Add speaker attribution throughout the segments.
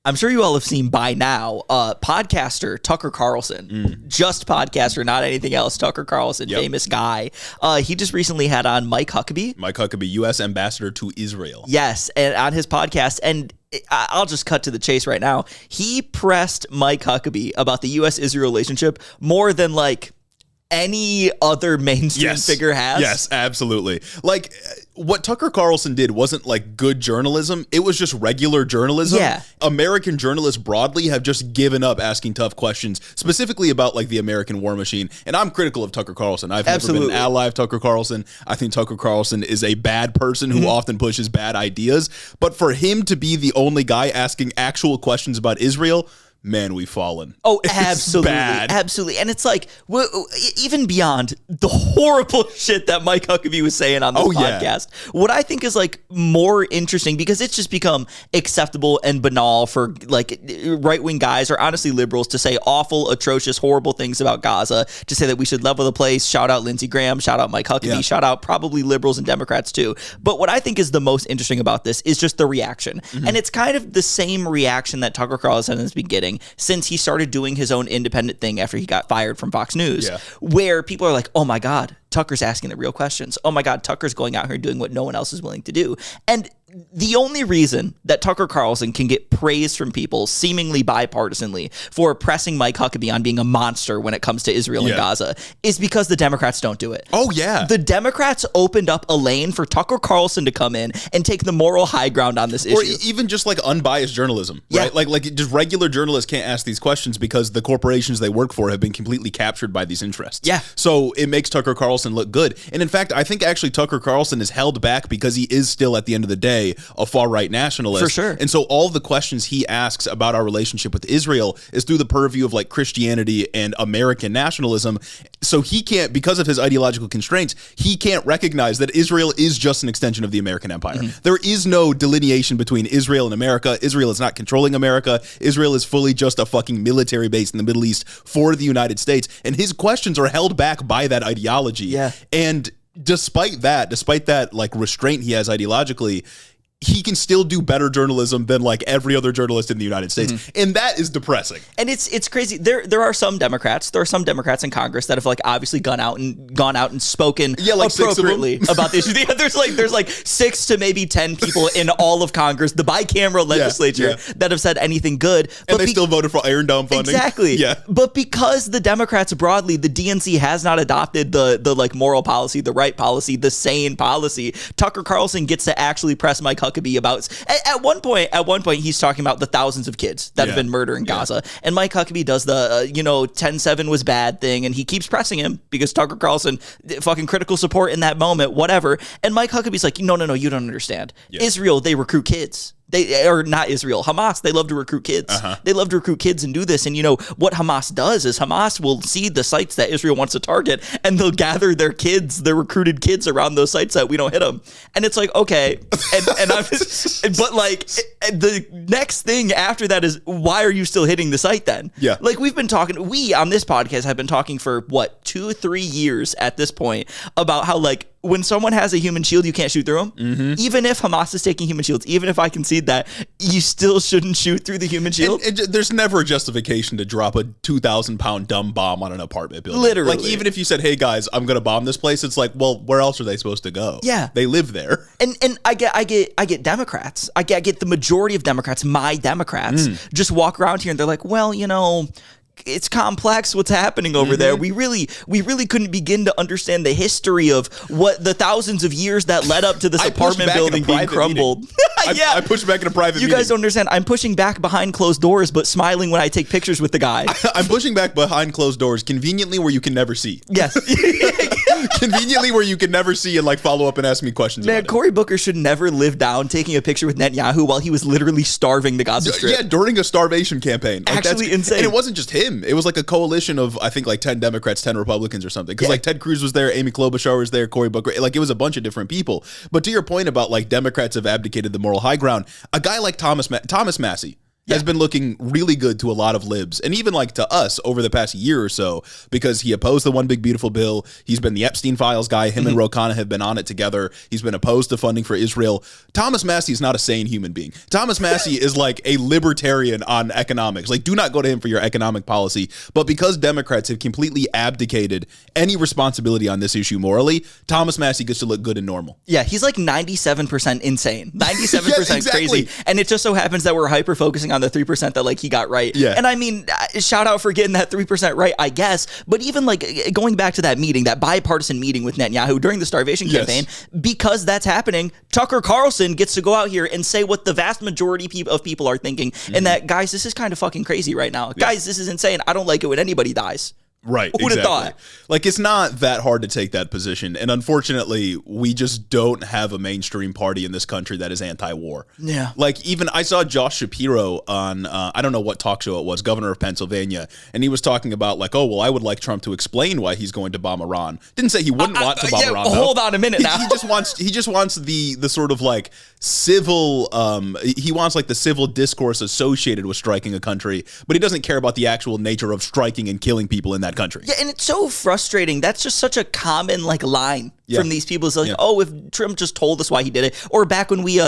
Speaker 1: I'm sure you all have seen by now, podcaster Tucker Carlson, just podcaster, not anything else. Tucker Carlson, famous guy. He just recently had on Mike Huckabee.
Speaker 2: Mike Huckabee, U.S. ambassador to Israel.
Speaker 1: Yes, and on his podcast, and I'll just cut to the chase right now. He pressed Mike Huckabee about the U.S.-Israel relationship more than like any other mainstream figure has.
Speaker 2: Yes, absolutely. Like, what Tucker Carlson did wasn't like good journalism. It was just regular journalism.
Speaker 1: Yeah.
Speaker 2: American journalists broadly have just given up asking tough questions, specifically about like the American war machine. And I'm critical of Tucker Carlson. I've never been an ally of Tucker Carlson. I think Tucker Carlson is a bad person who often pushes bad ideas. But for him to be the only guy asking actual questions about Israel, man, we've fallen.
Speaker 1: Oh, absolutely. Absolutely. And it's like, even beyond the horrible shit that Mike Huckabee was saying on this podcast, what I think is like more interesting, because it's just become acceptable and banal for like right-wing guys, or honestly liberals, to say awful, atrocious, horrible things about Gaza, to say that we should level the place. Shout out Lindsey Graham, shout out Mike Huckabee, shout out probably liberals and Democrats too. But what I think is the most interesting about this is just the reaction. And it's kind of the same reaction that Tucker Carlson has been getting since he started doing his own independent thing after he got fired from Fox News, where people are like, oh my God, Tucker's asking the real questions. Oh my God, Tucker's going out here doing what no one else is willing to do. And the only reason that Tucker Carlson can get praise from people seemingly bipartisanly for pressing Mike Huckabee on being a monster when it comes to Israel and Gaza is because the Democrats don't do it.
Speaker 2: Oh, yeah.
Speaker 1: The Democrats opened up a lane for Tucker Carlson to come in and take the moral high ground on this issue.
Speaker 2: Or even just like unbiased journalism, right? Like just regular journalists can't ask these questions because the corporations they work for have been completely captured by these interests.
Speaker 1: Yeah.
Speaker 2: So it makes Tucker Carlson look good. And in fact, I think actually Tucker Carlson is held back because he is still, at the end of the day, a far-right nationalist.
Speaker 1: For sure.
Speaker 2: And so all the questions he asks about our relationship with Israel is through the purview of like Christianity and American nationalism. So he can't, because of his ideological constraints, he can't recognize that Israel is just an extension of the American empire. There is no delineation between Israel and America. Israel is not controlling America. Israel is fully just a fucking military base in the Middle East for the United States. And his questions are held back by that ideology.
Speaker 1: Yeah.
Speaker 2: And despite that like restraint he has ideologically, he can still do better journalism than like every other journalist in the United States. And that is depressing.
Speaker 1: And it's crazy. There are some Democrats in Congress that have like obviously gone out and spoken
Speaker 2: like
Speaker 1: appropriately about the issue. There's like 6 to maybe 10 people in all of Congress, the bicameral legislature, that have said anything good.
Speaker 2: And they still voted for Iron Dome funding.
Speaker 1: Exactly.
Speaker 2: Yeah.
Speaker 1: But because the Democrats broadly, the DNC has not adopted the like moral policy, the right policy, the sane policy, Tucker Carlson gets to actually press Mike Huckabee about at one point he's talking about the thousands of kids that have been murdered in Gaza, and Mike Huckabee does the 10-7 was bad thing, and he keeps pressing him because Tucker Carlson fucking critical support in that moment, whatever, and Mike Huckabee's like, no, you don't understand. Israel, they recruit kids. Not Israel, Hamas, they love to recruit kids. They love to recruit kids and do this. And what Hamas does is Hamas will see the sites that Israel wants to target, and they'll gather their recruited kids around those sites that we don't hit them. And it's like, okay. And I'm but like the next thing after that is, why are you still hitting the site then?
Speaker 2: Yeah.
Speaker 1: Like we on this podcast have been talking for 2-3 years at this point about how like, when someone has a human shield, you can't shoot through them. Even if Hamas is taking human shields, even if I concede that, you still shouldn't shoot through the human shield.
Speaker 2: And there's never a justification to drop a 2,000-pound dumb bomb on an apartment building.
Speaker 1: Literally.
Speaker 2: Like, even if you said, hey, guys, I'm going to bomb this place, it's like, well, where else are they supposed to go?
Speaker 1: Yeah.
Speaker 2: They live there.
Speaker 1: And I get Democrats. I get the majority of Democrats, my Democrats, just walk around here and they're like, well, it's complex what's happening over there. We really couldn't begin to understand the history of what the thousands of years that led up to this apartment building being crumbled.
Speaker 2: I pushed back in a private meeting.
Speaker 1: You guys don't understand. I'm pushing back behind closed doors, but smiling when I take pictures with the guy.
Speaker 2: I'm pushing back behind closed doors, conveniently where you can never see.
Speaker 1: Yes.
Speaker 2: Conveniently where you can never see and like follow up and ask me questions about it.
Speaker 1: Cory Booker should never live down taking a picture with Netanyahu while he was literally starving the Gaza Strip.
Speaker 2: Yeah, during a starvation campaign. Like,
Speaker 1: actually insane.
Speaker 2: And it wasn't just him. It was like a coalition of, I think, like 10 Democrats, 10 Republicans or something. Because like Ted Cruz was there, Amy Klobuchar was there, Cory Booker. Like, it was a bunch of different people. But to your point about like Democrats have abdicated the moral high ground, a guy like Thomas Massey, has been looking really good to a lot of libs, and even like to us over the past year or so, because he opposed the One Big Beautiful Bill. He's been the Epstein Files guy. Him and Ro Khanna have been on it together. He's been opposed to funding for Israel. Thomas Massie is not a sane human being. Thomas Massie is like a libertarian on economics. Like, do not go to him for your economic policy. But because Democrats have completely abdicated any responsibility on this issue morally, Thomas Massie gets to look good and normal.
Speaker 1: Yeah, he's like 97% insane, 97%
Speaker 2: exactly.
Speaker 1: crazy, and it just so happens that we're hyper focusing on the 3% that like he got right.
Speaker 2: Yeah.
Speaker 1: And I mean, shout out for getting that 3% right, I guess. But even like going back to that meeting, that bipartisan meeting with Netanyahu during the starvation campaign, because that's happening, Tucker Carlson gets to go out here and say what the vast majority of people are thinking, and that, guys, this is kind of fucking crazy right now. Guys, this is insane. I don't like it when anybody dies.
Speaker 2: Right.
Speaker 1: Who would have thought?
Speaker 2: Like, it's not that hard to take that position. And unfortunately, we just don't have a mainstream party in this country that is anti-war.
Speaker 1: Yeah.
Speaker 2: Like, even I saw Josh Shapiro on, I don't know what talk show it was, governor of Pennsylvania. And he was talking about like, oh, well, I would like Trump to explain why he's going to bomb Iran. Didn't say he wouldn't want to bomb Iran.
Speaker 1: Hold on a minute now.
Speaker 2: He just wants the sort of like civil, he wants like the civil discourse associated with striking a country, but he doesn't care about the actual nature of striking and killing people in that country.
Speaker 1: Yeah, and it's so frustrating. That's just such a common like line from these people. It's like, oh, if Trump just told us why he did it, or back when we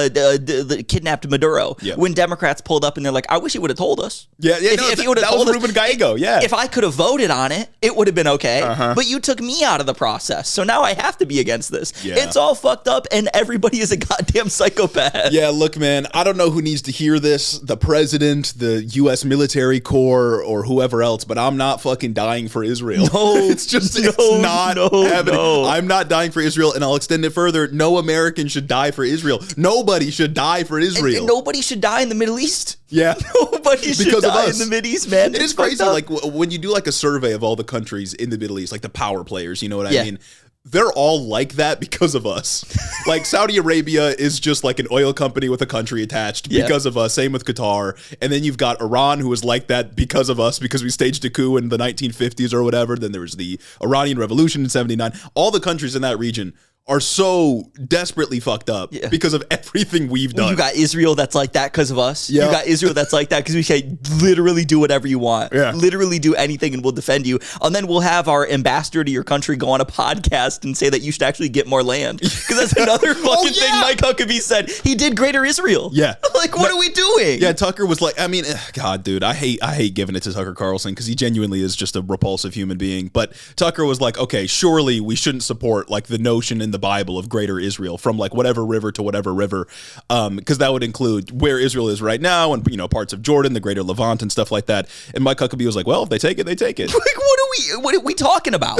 Speaker 1: kidnapped Maduro, when Democrats pulled up and they're like, I wish he would have told us.
Speaker 2: If he would have told us, Ruben Gallego.
Speaker 1: If I could have voted on it, it would have been okay. But you took me out of the process, so now I have to be against this. It's all fucked up, and everybody is a goddamn psychopath.
Speaker 2: Yeah, look, man, I don't know who needs to hear this, the president, the U.S. military corps, or whoever else, but I'm not fucking dying for Israel.
Speaker 1: No,
Speaker 2: it's not happening. I'm not dying for Israel, and I'll extend it further. No American should die for Israel. Nobody should die for Israel.
Speaker 1: And nobody should die in the Middle East.
Speaker 2: Yeah.
Speaker 1: Nobody should die in the Middle East, man.
Speaker 2: It is crazy. Like, when you do like a survey of all the countries in the Middle East, like the power players, you know what I mean? They're all like that because of us. Like, Saudi Arabia is just like an oil company with a country attached because of us. Same with Qatar. And then you've got Iran, who is like that because of us, because we staged a coup in the 1950s or whatever. Then there was the Iranian Revolution in 79. All the countries in that region are so desperately fucked up because of everything we've done.
Speaker 1: You got Israel that's like that because of us. You got Israel that's like that because we say literally do whatever you want. Literally do anything and we'll defend you. And then we'll have our ambassador to your country go on a podcast and say that you should actually get more land. Because that's another fucking thing Mike Huckabee said. He did Greater Israel.
Speaker 2: Yeah.
Speaker 1: Like, what are we doing?
Speaker 2: Yeah, Tucker was like, I mean, God, dude, I hate giving it to Tucker Carlson because he genuinely is just a repulsive human being. But Tucker was like, okay, surely we shouldn't support like the notion in the Bible of Greater Israel from like whatever river to whatever river, because that would include where Israel is right now and, you know, parts of Jordan, the Greater Levant and stuff like that. And Mike Huckabee was like, well, if they take it, they take it.
Speaker 1: Like, what are we talking about?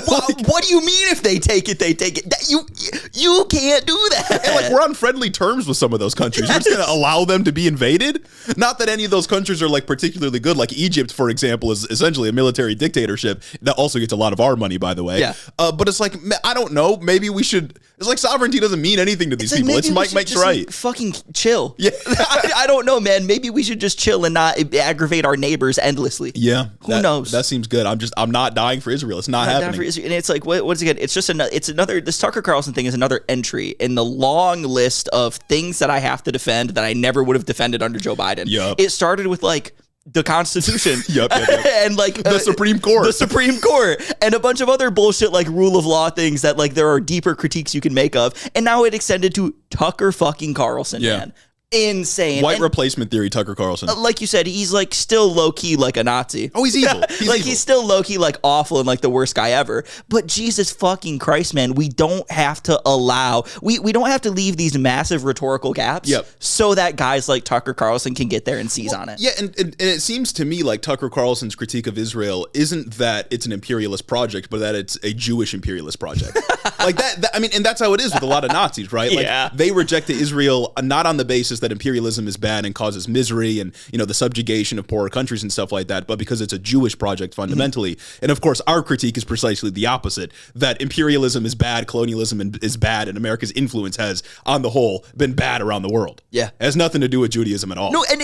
Speaker 1: What do you mean if they take it, they take it? You can't do that.
Speaker 2: And like, we're on friendly terms with some of those countries. We're just going to allow them to be invaded. Not that any of those countries are like particularly good. Like Egypt, for example, is essentially a military dictatorship that also gets a lot of our money, by the way. But it's like, I don't know. Maybe we should. It's like sovereignty doesn't mean anything to these people. It's Mike Mike's right.
Speaker 1: Fucking chill.
Speaker 2: Yeah.
Speaker 1: I don't know, man. Maybe we should just chill and not aggravate our neighbors endlessly.
Speaker 2: Yeah.
Speaker 1: Who knows?
Speaker 2: That seems good. I'm not dying for Israel. It's not happening.
Speaker 1: And it's like, once again, it's just another, this Tucker Carlson thing is another entry in the long list of things that I have to defend that I never would have defended under Joe Biden. It started with like, the Constitution, and like
Speaker 2: the Supreme Court,
Speaker 1: and a bunch of other bullshit like rule of law things that like there are deeper critiques you can make of, and now it extended to Tucker fucking Carlson, man. Insane.
Speaker 2: White replacement theory, Tucker Carlson.
Speaker 1: Like you said, he's like still low key like a Nazi.
Speaker 2: Oh, he's evil.
Speaker 1: He's still low key like awful and like the worst guy ever. But Jesus fucking Christ, man, we don't have to allow, we don't have to leave these massive rhetorical gaps so that guys like Tucker Carlson can get there and seize on it.
Speaker 2: Yeah, and it seems to me like Tucker Carlson's critique of Israel isn't that it's an imperialist project, but that it's a Jewish imperialist project. Like that, I mean, and that's how it is with a lot of Nazis, right? Like they reject Israel not on the basis that imperialism is bad and causes misery and, you know, the subjugation of poorer countries and stuff like that, but because it's a Jewish project fundamentally. And of course, our critique is precisely the opposite, that imperialism is bad, colonialism is bad, and America's influence has, on the whole, been bad around the world. It has nothing to do with Judaism at all.
Speaker 1: No, and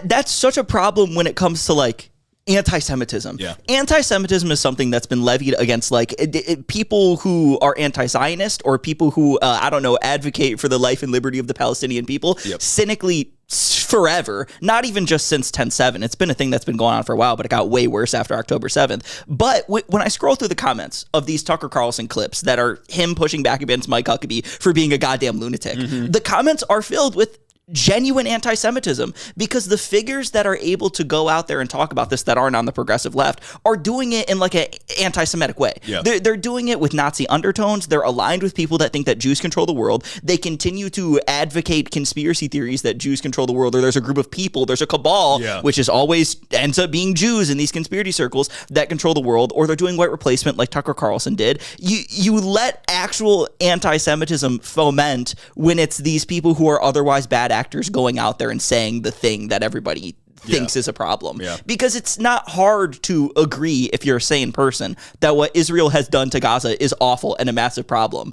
Speaker 1: that's such a problem when it comes to like anti-Semitism. Anti-Semitism is something that's been levied against like people who are anti-Zionist or people who, I don't know, advocate for the life and liberty of the Palestinian people, cynically forever, not even just since 10/7. It's been a thing that's been going on for a while, but it got way worse after October 7th. But when I scroll through the comments of these Tucker Carlson clips that are him pushing back against Mike Huckabee for being a goddamn lunatic, the comments are filled with genuine anti-Semitism, because the figures that are able to go out there and talk about this that aren't on the progressive left are doing it in like an anti-Semitic way. Yeah. They're doing it with Nazi undertones. They're aligned with people that think that Jews control the world. They continue to advocate conspiracy theories that Jews control the world, or there's a group of people, there's a cabal, which is always ends up being Jews in these conspiracy circles that control the world, or they're doing white replacement like Tucker Carlson did. You let actual anti-Semitism foment when it's these people who are otherwise bad actors going out there and saying the thing that everybody thinks is a problem. Because it's not hard to agree, if you're a sane person, that what Israel has done to Gaza is awful and a massive problem.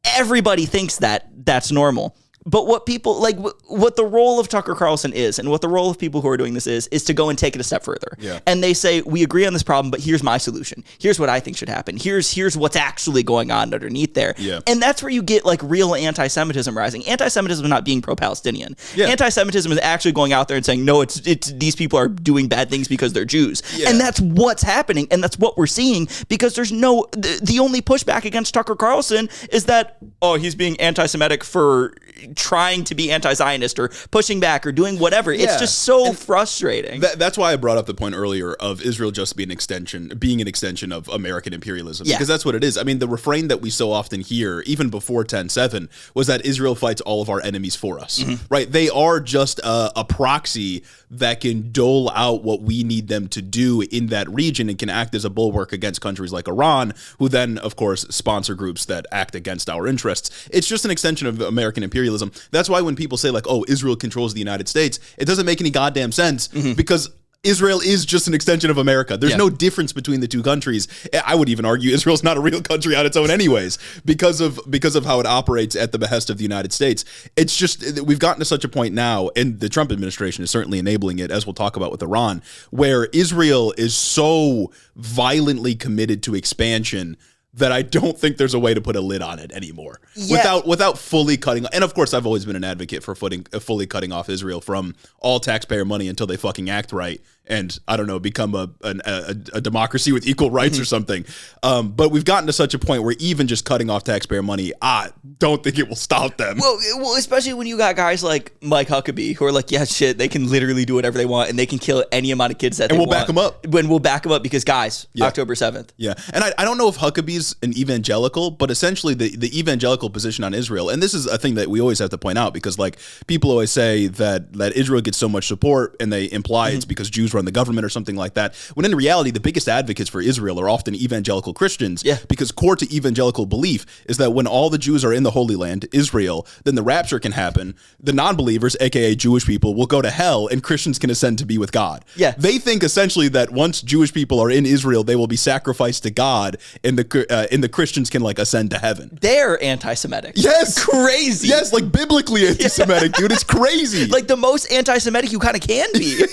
Speaker 1: Everybody thinks that that's normal. But what people like, what the role of Tucker Carlson is, and what the role of people who are doing this is to go and take it a step further. And they say, we agree on this problem, but here's my solution. Here's what I think should happen. Here's what's actually going on underneath there. And that's where you get like real anti-Semitism rising. Anti-Semitism is not being pro-Palestinian. Anti-Semitism is actually going out there and saying, no, it's these people are doing bad things because they're Jews. And that's what's happening, and that's what we're seeing, because there's no, the only pushback against Tucker Carlson is that, oh, he's being anti-Semitic for trying to be anti-Zionist or pushing back or doing whatever. It's just so frustrating.
Speaker 2: That's why I brought up the point earlier of Israel just being an extension of American imperialism, because that's what it is. I mean, the refrain that we so often hear, even before 10/7, was that Israel fights all of our enemies for us, right? They are just a proxy that can dole out what we need them to do in that region and can act as a bulwark against countries like Iran, who then, of course, sponsor groups that act against our interests. It's just an extension of American imperialism. That's why when people say like, oh, Israel controls the United States, it doesn't make any goddamn sense, because Israel is just an extension of America. There's no difference between the two countries. I would even argue Israel's not a real country on its own anyways, because of how it operates at the behest of the United States. It's just, we've gotten to such a point now, and the Trump administration is certainly enabling it, as we'll talk about with Iran, where Israel is so violently committed to expansion that I don't think there's a way to put a lid on it anymore without fully cutting. And of course, I've always been an advocate for fully cutting off Israel from all taxpayer money until they fucking act right and, I don't know, become a democracy with equal rights or something. But we've gotten to such a point where even just cutting off taxpayer money, I don't think it will stop them.
Speaker 1: Well, especially when you got guys like Mike Huckabee who are like, yeah, shit, they can literally do whatever they want and they can kill any amount of kids that they want.
Speaker 2: And we'll back them up.
Speaker 1: When we'll back them up because, guys, October 7th.
Speaker 2: Yeah. And I don't know if Huckabee's an evangelical, but essentially the evangelical position on Israel, and this is a thing that we always have to point out, because like people always say that Israel gets so much support and they imply it's because Jews run the government or something like that, when in reality the biggest advocates for Israel are often evangelical Christians, because core to evangelical belief is that when all the Jews are in the Holy Land, Israel, then the rapture can happen, the non-believers, aka Jewish people, will go to hell and Christians can ascend to be with God. They think essentially that once Jewish people are in Israel, they will be sacrificed to God and the Christians can like ascend to heaven.
Speaker 1: They're anti-Semitic.
Speaker 2: Yes.
Speaker 1: Crazy.
Speaker 2: Yes, like biblically anti-Semitic, dude. It's crazy.
Speaker 1: Like the most anti-Semitic you kind of can be.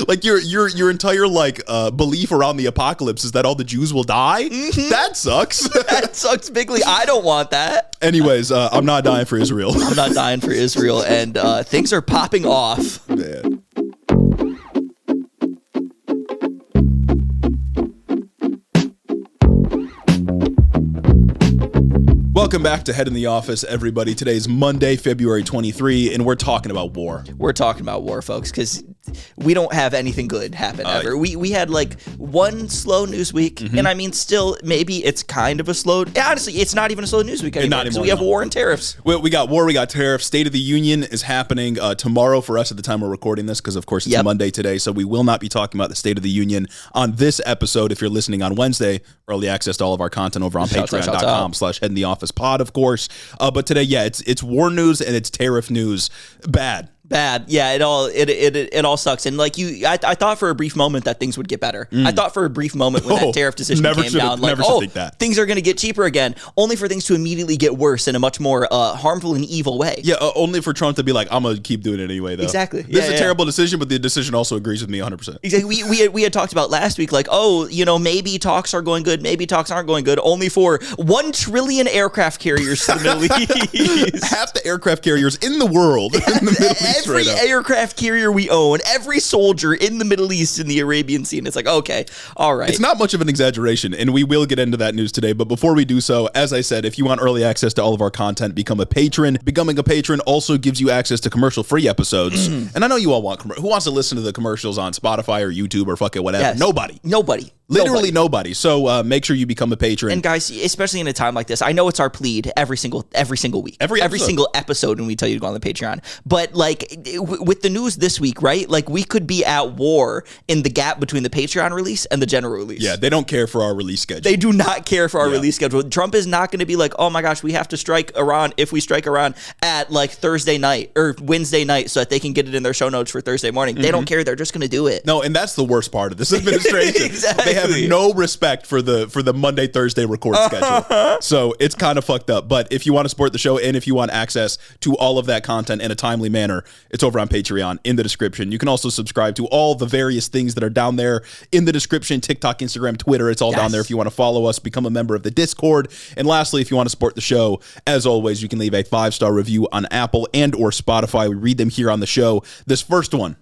Speaker 2: Like your entire like belief around the apocalypse is that all the Jews will die. That sucks.
Speaker 1: That sucks bigly. I don't want that.
Speaker 2: Anyways, I'm not dying for Israel.
Speaker 1: I'm not dying for Israel, and things are popping off.
Speaker 2: Man. Welcome back to Head in the Office, everybody. Today's Monday, February 23, and we're talking about war.
Speaker 1: We're talking about war, folks, because we don't have anything good happen ever. We had like one slow news week, and I mean, still, maybe it's kind of a slow. Honestly, it's not even a slow news week anymore, because we have war and tariffs.
Speaker 2: We got war, we got tariffs. State of the Union is happening tomorrow for us at the time we're recording this, because of course it's Monday today, so we will not be talking about the State of the Union on this episode. If you're listening on Wednesday, early access to all of our content over on patreon.com/headintheofficepod, of course. But today, it's war news and it's tariff news. Bad.
Speaker 1: Yeah, it all sucks. And like I thought for a brief moment that things would get better. I thought for a brief moment when that tariff decision came down, like, things are going to get cheaper again, only for things to immediately get worse in a much more harmful and evil way.
Speaker 2: Yeah, only for Trump to be like, I'm going to keep doing it anyway, though.
Speaker 1: Exactly.
Speaker 2: This is a terrible decision, but the decision also agrees with me 100%.
Speaker 1: Exactly. We had talked about last week, like, maybe talks are going good, maybe talks aren't going good, only for 1 trillion aircraft carriers to the Middle East.
Speaker 2: Half the aircraft carriers in the world in the Middle East.
Speaker 1: every aircraft carrier we own, every soldier in the Middle East in the Arabian Sea. And it's like, okay, all right.
Speaker 2: It's not much of an exaggeration, and we will get into that news today. But before we do so, as I said, if you want early access to all of our content, become a patron. Becoming a patron also gives you access to commercial-free episodes. And I know you all want who wants to listen to the commercials on Spotify or YouTube or fuck it, whatever?
Speaker 1: Yes.
Speaker 2: Nobody. Literally nobody. So make sure you become a patron.
Speaker 1: And guys, especially in a time like this, I know it's our plead every single week, every single episode when we tell you to go on the Patreon. But like with the news this week, right? Like we could be at war in the gap between the Patreon release and the general release.
Speaker 2: Yeah, they don't care for our release schedule.
Speaker 1: They do not care for our release schedule. Trump is not going to be like, oh my gosh, we have to strike Iran if we strike Iran at like Thursday night or Wednesday night so that they can get it in their show notes for Thursday morning. They don't care. They're just going to do it.
Speaker 2: No, and that's the worst part of this administration.
Speaker 1: Exactly.
Speaker 2: They have no respect for the Monday, Thursday record schedule. So it's kind of fucked up. But if you want to support the show and if you want access to all of that content in a timely manner, it's over on Patreon in the description. You can also subscribe to all the various things that are down there in the description, TikTok, Instagram, Twitter. It's all down there if you want to follow us, become a member of the Discord. And lastly, if you want to support the show, as always, you can leave a 5-star review on Apple and or Spotify. We read them here on the show. This first one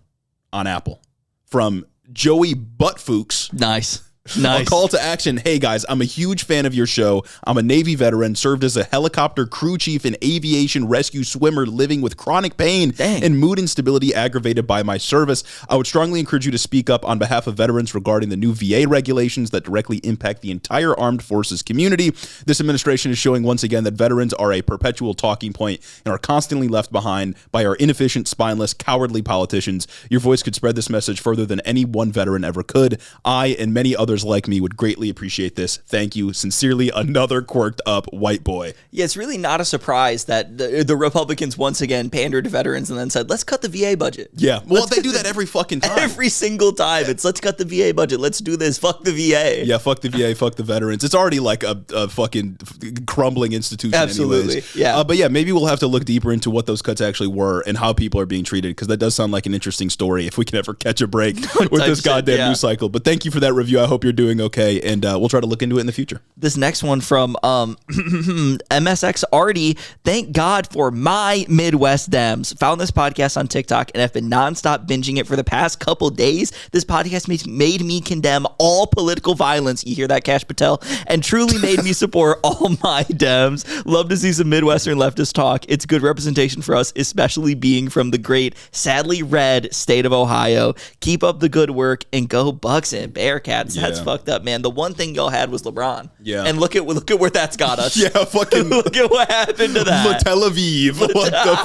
Speaker 2: on Apple from Joey Buttfuchs.
Speaker 1: Nice.
Speaker 2: A call to action. Hey guys, I'm a huge fan of your show. I'm a Navy veteran, served as a helicopter crew chief and aviation rescue swimmer living with chronic pain and mood instability aggravated by my service. I would strongly encourage you to speak up on behalf of veterans regarding the new VA regulations that directly impact the entire armed forces community. This administration is showing once again that veterans are a perpetual talking point and are constantly left behind by our inefficient, spineless, cowardly politicians. Your voice could spread this message further than any one veteran ever could. I and many others like me would greatly appreciate this. Thank you. Sincerely, another quirked up white boy.
Speaker 1: Yeah, it's really not a surprise that the Republicans once again pandered to veterans and then said, let's cut the VA budget.
Speaker 2: Yeah. Well, they do that every fucking time.
Speaker 1: Every single time. It's let's cut the VA budget. Let's do this. Fuck the VA.
Speaker 2: Yeah, fuck the VA. Fuck the veterans. It's already like a fucking crumbling institution.
Speaker 1: Absolutely.
Speaker 2: Anyways.
Speaker 1: Yeah.
Speaker 2: But yeah, maybe we'll have to look deeper into what those cuts actually were and how people are being treated, because that does sound like an interesting story if we can ever catch a break with this goddamn news cycle. But thank you for that review. I hope you're doing okay, and we'll try to look into it in the future.
Speaker 1: This next one from MSX Artie. Thank God for my Midwest Dems. Found this podcast on TikTok and have been nonstop binging it for the past couple days. This podcast made me condemn all political violence. You hear that, Kash Patel? And truly made me support all my Dems. Love to see some Midwestern leftist talk. It's good representation for us, especially being from the great, sadly red state of Ohio. Keep up the good work and go Bucks and Bearcats. That's fucked up, man. The one thing y'all had was LeBron.
Speaker 2: Yeah.
Speaker 1: And look at where that's got us.
Speaker 2: Yeah, fucking
Speaker 1: look at what happened to that.
Speaker 2: Tel Aviv. What the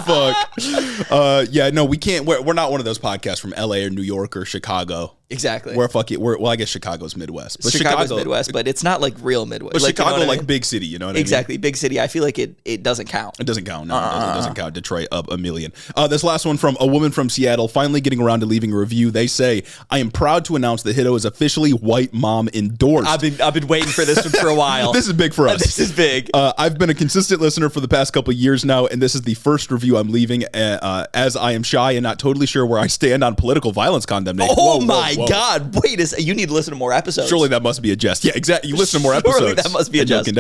Speaker 2: fuck? Yeah, no, we can't. We're not one of those podcasts from LA or New York or Chicago.
Speaker 1: Exactly.
Speaker 2: Well, I guess Chicago's Midwest.
Speaker 1: But Chicago's Midwest, but it's not like real Midwest.
Speaker 2: But
Speaker 1: like,
Speaker 2: Chicago,
Speaker 1: you know
Speaker 2: like big city, you know what I mean?
Speaker 1: Exactly, big city. I feel like it doesn't count.
Speaker 2: It doesn't count. No, it doesn't count. Detroit up a million. This last one from a woman from Seattle, finally getting around to leaving a review. They say, I am proud to announce that HITO is officially white mom endorsed.
Speaker 1: I've been waiting for this one for a while.
Speaker 2: This is big for us.
Speaker 1: This is big.
Speaker 2: I've been a consistent listener for the past couple of years now, and this is the first review I'm leaving as I am shy and not totally sure where I stand on political violence condemnation.
Speaker 1: Oh my God. Wait, you need to listen to more episodes.
Speaker 2: Surely that must be a jest. Yeah, exactly. You listen to more episodes.
Speaker 1: Surely that must be a jest.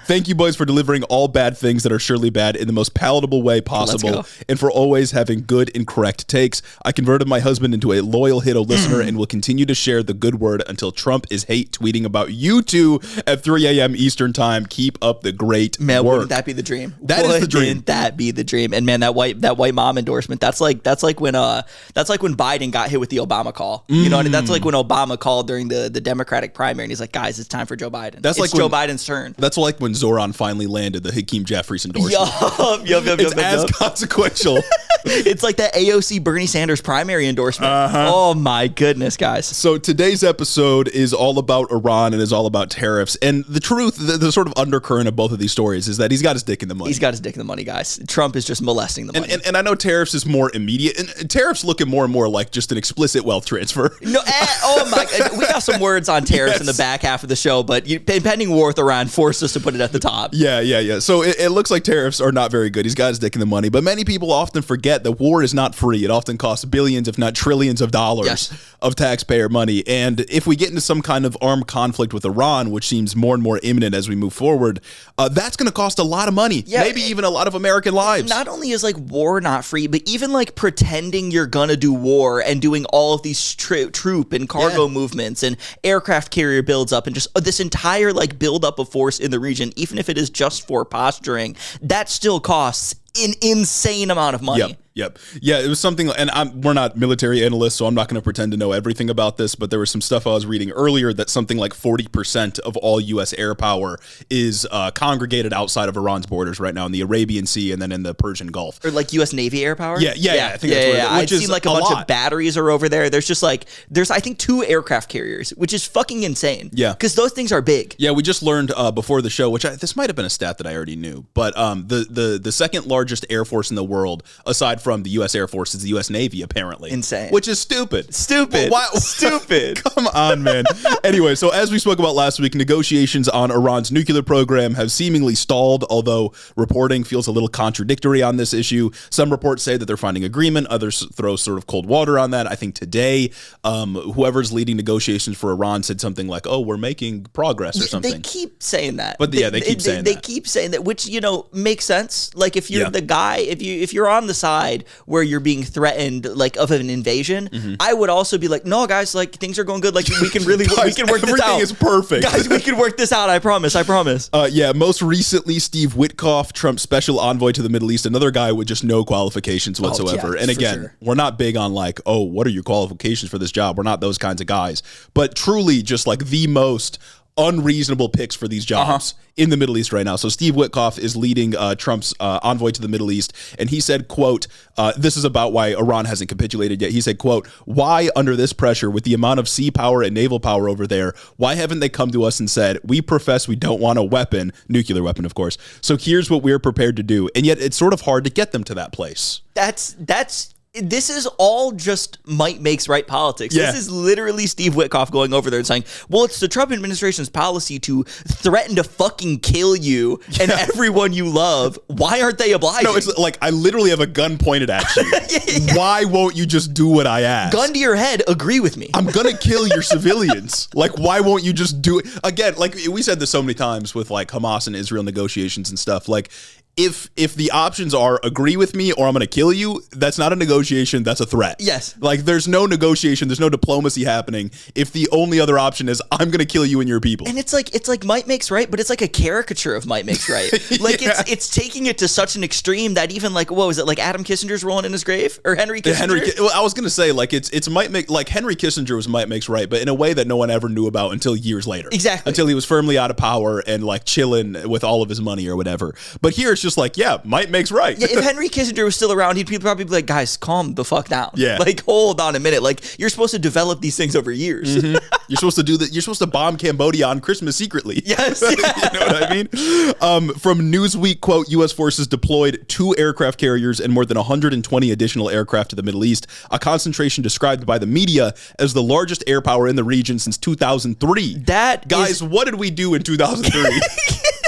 Speaker 2: Thank you, boys, for delivering all bad things that are surely bad in the most palatable way possible, and for always having good and correct takes. I converted my husband into a loyal HITO listener and will continue to share the good word until Trump is hate tweeting about you two at 3 a.m. Eastern time. Keep up the great work.
Speaker 1: Wouldn't that be the dream?
Speaker 2: That is the dream.
Speaker 1: Wouldn't that be the dream? And man, that white mom endorsement. That's like when Biden got hit with the Obama call. You know what I mean? That's like when Obama called during the Democratic primary, and he's like, guys, it's time for Joe Biden. It's like Joe Biden's turn.
Speaker 2: That's like when Zoran finally landed the Hakeem Jeffries endorsement.
Speaker 1: It's
Speaker 2: as consequential.
Speaker 1: It's like that AOC Bernie Sanders primary endorsement. Oh my goodness, guys.
Speaker 2: So today's episode is all about Iran and is all about tariffs. And the truth, the sort of undercurrent of both of these stories is that he's got his dick in the money.
Speaker 1: He's got his dick in the money, guys. Trump is just molesting the money.
Speaker 2: And I know tariffs is more immediate. And tariffs looking more and more like just an explicit wealth transfer.
Speaker 1: No, oh my God. We got some words on tariffs in the back half of the show, but impending war with Iran forced us to put it at the top.
Speaker 2: Yeah. So it looks like tariffs are not very good. He's got his dick in the money. But many people often forget that war is not free. It often costs billions, if not trillions of dollars.
Speaker 1: Yes.
Speaker 2: of taxpayer money. And if we get into some kind of armed conflict with Iran, which seems more and more imminent as we move forward, that's going to cost a lot of money, maybe even a lot of American lives.
Speaker 1: Not only is like war not free, but even like pretending you're going to do war and doing all of these troop and cargo movements and aircraft carrier builds up and just this entire like buildup of force in the region, even if it is just for posturing, that still costs an insane amount of money.
Speaker 2: Yep. Yeah, it was something, and we're not military analysts, so I'm not going to pretend to know everything about this, but there was some stuff I was reading earlier that something like 40% of all U.S. air power is congregated outside of Iran's borders right now in the Arabian Sea and then in the Persian Gulf.
Speaker 1: Or like U.S. Navy air power?
Speaker 2: Yeah, I think that's what it is.
Speaker 1: I've seen like a bunch of batteries are over there. There's I think 2 aircraft carriers, which is fucking insane.
Speaker 2: Yeah.
Speaker 1: Because those things are big.
Speaker 2: Yeah, we just learned before the show, which this might have been a stat that I already knew, but the second largest air force in the world, aside from the U.S. Air Force, is the U.S. Navy, apparently.
Speaker 1: Insane.
Speaker 2: Which is stupid.
Speaker 1: Stupid.
Speaker 2: Why?
Speaker 1: Stupid.
Speaker 2: Come on, man. Anyway, so as we spoke about last week, negotiations on Iran's nuclear program have seemingly stalled, although reporting feels a little contradictory on this issue. Some reports say that they're finding agreement. Others throw sort of cold water on that. I think today, whoever's leading negotiations for Iran said something like, oh, we're making progress or something.
Speaker 1: They keep saying that.
Speaker 2: But they keep saying that.
Speaker 1: They keep saying that, which, makes sense. Like if you're the guy, if you're on the side where you're being threatened like of an invasion, I would also be like, no, guys, like things are going good. Like we can really we can work this out.
Speaker 2: Everything is perfect.
Speaker 1: Guys, we can work this out. I promise.
Speaker 2: Most recently, Steve Witkoff, Trump's special envoy to the Middle East, another guy with just no qualifications whatsoever. And again, we're not big on like, oh, what are your qualifications for this job? We're not those kinds of guys, but truly just like the most unreasonable picks for these jobs in the Middle East right now. So Steve Witkoff is leading Trump's envoy to the Middle East, and he said, quote, this is about why Iran hasn't capitulated yet. He said, quote, why under this pressure with the amount of sea power and naval power over there, why haven't they come to us and said, we profess we don't want a weapon, nuclear weapon, of course. So here's what we're prepared to do. And yet it's sort of hard to get them to that place.
Speaker 1: This is all just might makes right politics.
Speaker 2: Yeah.
Speaker 1: This is literally Steve Witkoff going over there and saying, well, it's the Trump administration's policy to threaten to fucking kill you and everyone you love. Why aren't they obliging?
Speaker 2: No, it's like I literally have a gun pointed at you. Why won't you just do what I ask?
Speaker 1: Gun to your head, agree with me.
Speaker 2: I'm going to kill your civilians. Like, why won't you just do it? Again, like we said this so many times with like Hamas and Israel negotiations and stuff. Like, if the options are agree with me or I'm going to kill you, that's not a negotiation, that's a threat.
Speaker 1: Yes.
Speaker 2: Like there's no negotiation, there's no diplomacy happening if the only other option is I'm going to kill you and your people.
Speaker 1: And it's like might makes right, but it's like a caricature of might makes right. Like it's taking it to such an extreme that even like, what was it, like Adam Kissinger's rolling in his grave or Henry Kissinger?
Speaker 2: Well, I was going to say like it's might make, like Henry Kissinger was might makes right, but in a way that no one ever knew about until years later.
Speaker 1: Exactly.
Speaker 2: Until he was firmly out of power and like chilling with all of his money or whatever. But here it's just like, yeah, might makes right.
Speaker 1: Yeah, if Henry Kissinger was still around, he'd probably be like, guys, calm the fuck down.
Speaker 2: Yeah.
Speaker 1: Like, hold on a minute. Like, you're supposed to develop these things over years.
Speaker 2: You're supposed to do that. You're supposed to bomb Cambodia on Christmas secretly.
Speaker 1: Yes.
Speaker 2: You know what I mean? From Newsweek, quote, U.S. forces deployed 2 aircraft carriers and more than 120 additional aircraft to the Middle East, a concentration described by the media as the largest air power in the region since 2003. Guys, what did we do in 2003?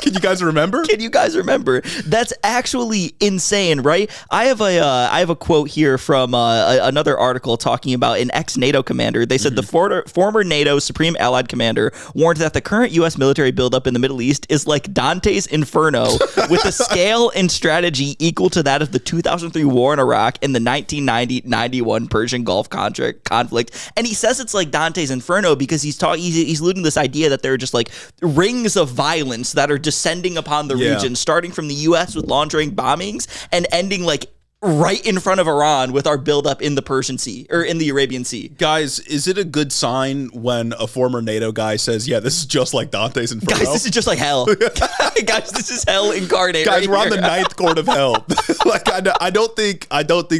Speaker 2: Can you guys remember? That's actually insane, right? I have a quote here from another article talking about an ex-NATO commander. They said the former NATO Supreme Allied Commander warned that the current U.S. military buildup in the Middle East is like Dante's Inferno with a scale and strategy equal to that of the 2003 war in Iraq and the 1990-91 Persian Gulf conflict. And he says it's like Dante's Inferno because he's alluding to this idea that there are just like rings of violence that are descending upon the region, starting from the U.S. with launching bombings and ending like right in front of Iran with our buildup in the Persian Sea or in the Arabian Sea. Guys, is it a good sign when a former NATO guy says, yeah, this is just like Dante's Inferno?
Speaker 1: Guys, this is just like hell. Guys, this is hell incarnate.
Speaker 2: Guys, we're on the 9th court of hell. Like, I don't think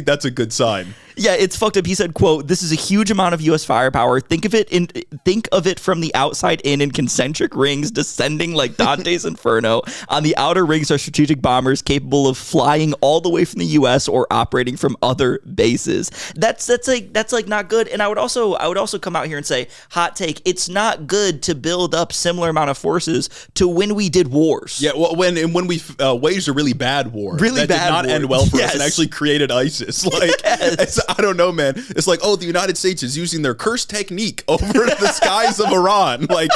Speaker 2: that's a good sign.
Speaker 1: Yeah, it's fucked up. He said, quote, this is a huge amount of U.S. firepower. Think of it from the outside in concentric rings descending like Dante's Inferno. On the outer rings are strategic bombers capable of flying all the way from the U.S. or operating from other bases. That's not good. And I would also come out here and say, hot take, it's not good to build up similar amount of forces to when we did wars.
Speaker 2: Yeah, well, when we waged a really bad war. That did not end well for us and actually created ISIS. Like, I don't know, man. It's like, oh, the United States is using their curse technique over the skies of Iran. Like,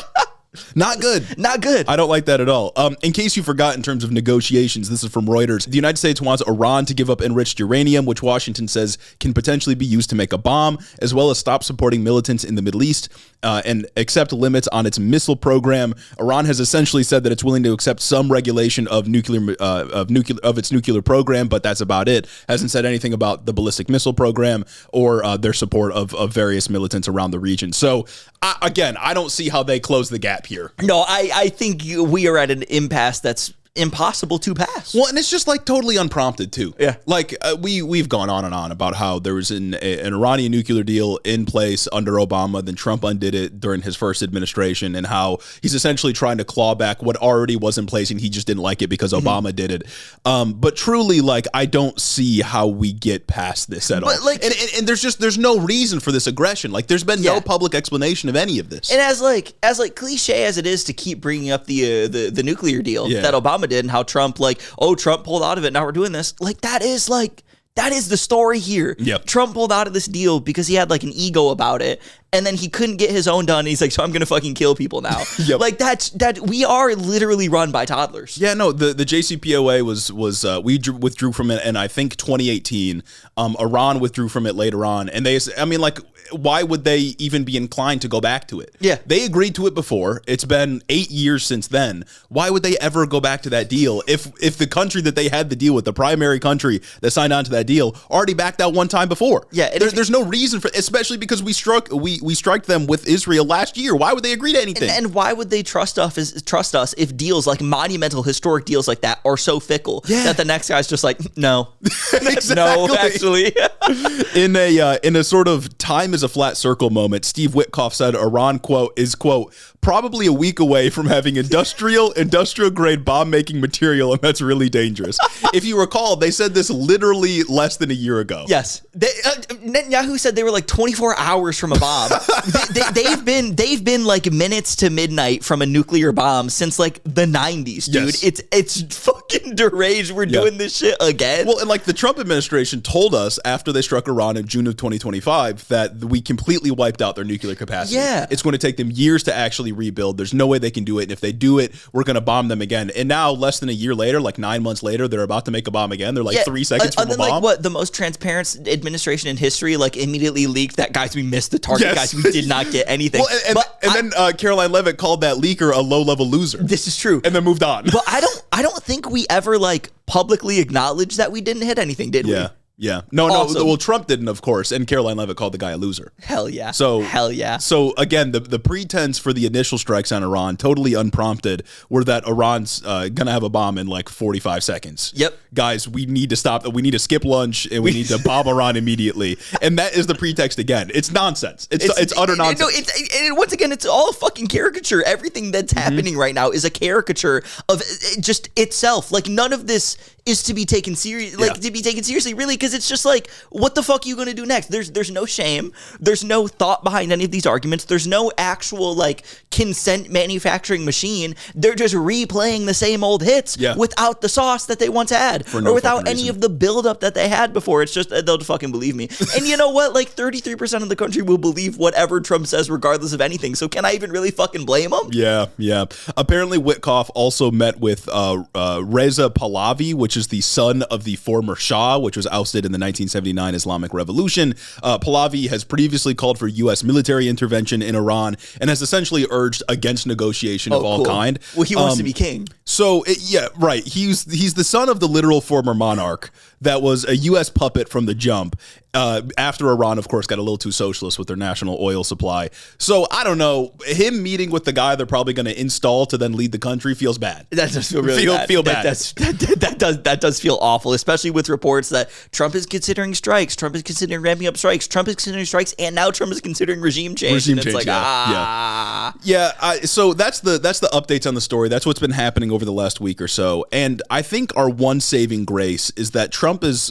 Speaker 2: not good.
Speaker 1: Not good.
Speaker 2: I don't like that at all. In case you forgot, in terms of negotiations, this is from Reuters. The United States wants Iran to give up enriched uranium, which Washington says can potentially be used to make a bomb, as well as stop supporting militants in the Middle East and accept limits on its missile program. Iran has essentially said that it's willing to accept some regulation of its nuclear program, but that's about it. Hasn't said anything about the ballistic missile program or their support of various militants around the region. So, again, I don't see how they close the gap here.
Speaker 1: No, I think we are at an impasse that's impossible to pass.
Speaker 2: Well, and it's just like totally unprompted too.
Speaker 1: Yeah.
Speaker 2: Like we've gone on and on about how there was an Iranian nuclear deal in place under Obama, then Trump undid it during his first administration, and how he's essentially trying to claw back what already was in place, and he just didn't like it because Obama did it. But truly, like, I don't see how we get past this at all.
Speaker 1: Like,
Speaker 2: and there's no reason for this aggression. Like, there's been no public explanation of any of this.
Speaker 1: And as cliche as it is to keep bringing up the nuclear deal that Obama did, and how Trump Trump pulled out of it, now we're doing this, that is the story here.
Speaker 2: Yep.
Speaker 1: Trump pulled out of this deal because he had like an ego about it, and then he couldn't get his own done, and he's like, so I'm gonna fucking kill people now.
Speaker 2: Yep.
Speaker 1: Like, that we are literally run by toddlers.
Speaker 2: Yeah, no, the JCPOA was we withdrew from it in, I think, 2018. Iran withdrew from it later on, and why would they even be inclined to go back to it?
Speaker 1: Yeah.
Speaker 2: They agreed to it before. It's been 8 years since then. Why would they ever go back to that deal if the country that they had the deal with, the primary country that signed on to that deal, already backed out one time before?
Speaker 1: Yeah,
Speaker 2: there's no reason for, especially because we struck them with Israel last year. Why would they agree to anything?
Speaker 1: And why would they trust us if deals like monumental, historic deals like that are so fickle that the next guy's just like, no,
Speaker 2: exactly.
Speaker 1: No, actually.
Speaker 2: In a sort of time is a flat circle moment, Steve Witkoff said Iran, quote, is, quote, probably a week away from having industrial grade bomb making material, and that's really dangerous. If you recall, they said this literally less than a year ago.
Speaker 1: Yes. Netanyahu said they were like 24 hours from a bomb. they've been like minutes to midnight from a nuclear bomb since like the 90s, dude.
Speaker 2: Yes.
Speaker 1: It's fucking deranged. We're doing this shit again.
Speaker 2: Well, and like the Trump administration told us after they struck Iran in June of 2025 that we completely wiped out their nuclear capacity.
Speaker 1: Yeah.
Speaker 2: It's going to take them years to actually rebuild. There's no way they can do it. And if they do it, we're going to bomb them again. And now, less than a year later, like 9 months later, they're about to make a bomb again. They're like 3 seconds from a bomb.
Speaker 1: Like, the most transparent administration in history, like, immediately leaked that, guys, we missed the target. Guys, we did not get anything.
Speaker 2: Well, and then Caroline Levitt called that leaker a low-level loser.
Speaker 1: This is true.
Speaker 2: And then moved on.
Speaker 1: But I don't think we ever like publicly acknowledged that we didn't hit anything, did we?
Speaker 2: Yeah. No. Well, Trump didn't, of course, and Caroline Levitt called the guy a loser.
Speaker 1: Hell yeah.
Speaker 2: Hell
Speaker 1: yeah.
Speaker 2: So again, the pretense for the initial strikes on Iran, totally unprompted, were that Iran's gonna have a bomb in like 45 seconds.
Speaker 1: Yep.
Speaker 2: Guys, we need to stop. We need to skip lunch and we need to bomb Iran immediately. And that is the pretext again. It's nonsense. It's utter nonsense.
Speaker 1: And once again, it's all a fucking caricature. Everything that's happening right now is a caricature of just itself. Like, none of this is to be taken seriously, really, because it's just like, what the fuck are you going to do next? There's no shame. There's no thought behind any of these arguments. There's no actual like consent manufacturing machine. They're just replaying the same old hits without the sauce that they once had, or without any of the buildup that they had before. It's just, they'll fucking believe me. And you know what? Like, 33% of the country will believe whatever Trump says, regardless of anything. So can I even really fucking blame him?
Speaker 2: Yeah. Apparently, Witkoff also met with Reza Pahlavi, which is the son of the former Shah, which was ousted in the 1979 Islamic Revolution. Pahlavi has previously called for U.S. military intervention in Iran and has essentially urged against negotiation of all kind.
Speaker 1: Well, he wants to be king.
Speaker 2: So, right. He's the son of the literal former monarch that was a U.S. puppet from the jump. After Iran, of course, got a little too socialist with their national oil supply. So, I don't know. Him meeting with the guy they're probably going to install to then lead the country feels bad.
Speaker 1: That does feel really bad. That does feel awful, especially with reports that Trump is considering strikes. Trump is considering ramping up strikes. Trump is considering strikes, and now Trump is considering regime change. So
Speaker 2: that's the updates on the story. That's what's been happening over the last week or so. And I think our one saving grace is that